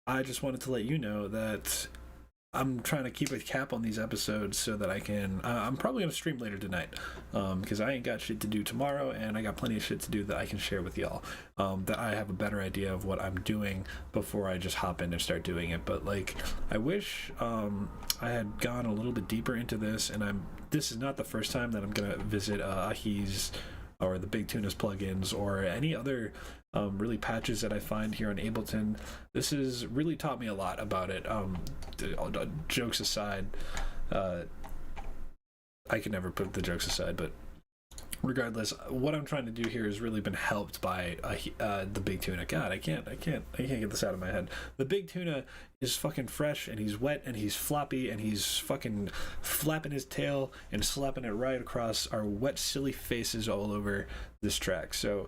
I just wanted to let you know that I'm trying to keep a cap on these episodes so that I can. I'm probably gonna stream later tonight, because I ain't got shit to do tomorrow, and I got plenty of shit to do that I can share with y'all. That I have a better idea of what I'm doing before I just hop in and start doing it. But like, I wish I had gone a little bit deeper into this, and this is not the first time that I'm gonna visit AHEE's or the Big Tuna's plugins or any other really patches that I find here on Ableton. This has really taught me a lot about it. Jokes aside, I can never put the jokes aside, but regardless, what I'm trying to do here has really been helped by the Big Tuna. God, I can't get this out of my head. The Big Tuna is fucking fresh, and he's wet, and he's floppy, and he's fucking flapping his tail and slapping it right across our wet, silly faces all over this track. So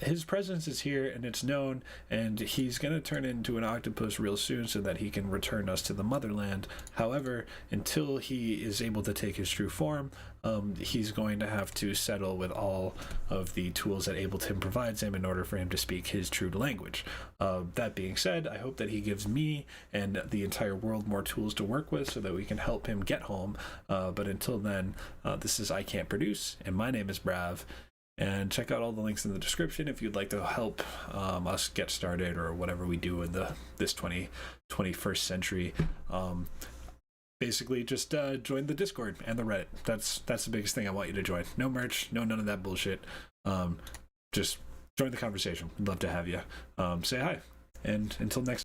his presence is here, and it's known, and he's going to turn into an octopus real soon so that he can return us to the motherland. However, until he is able to take his true form, he's going to have to settle with all of the tools that Ableton provides him in order for him to speak his true language. That being said, I hope that he gives me and the entire world more tools to work with so that we can help him get home. But until then, this is I Can't Produce, and my name is braV. And check out all the links in the description if you'd like to help us get started or whatever we do in this 21st century. Basically, just join the Discord and the Reddit. That's the biggest thing I want you to join. No merch, none of that bullshit. Just join the conversation. We'd love to have you. Say hi. And until next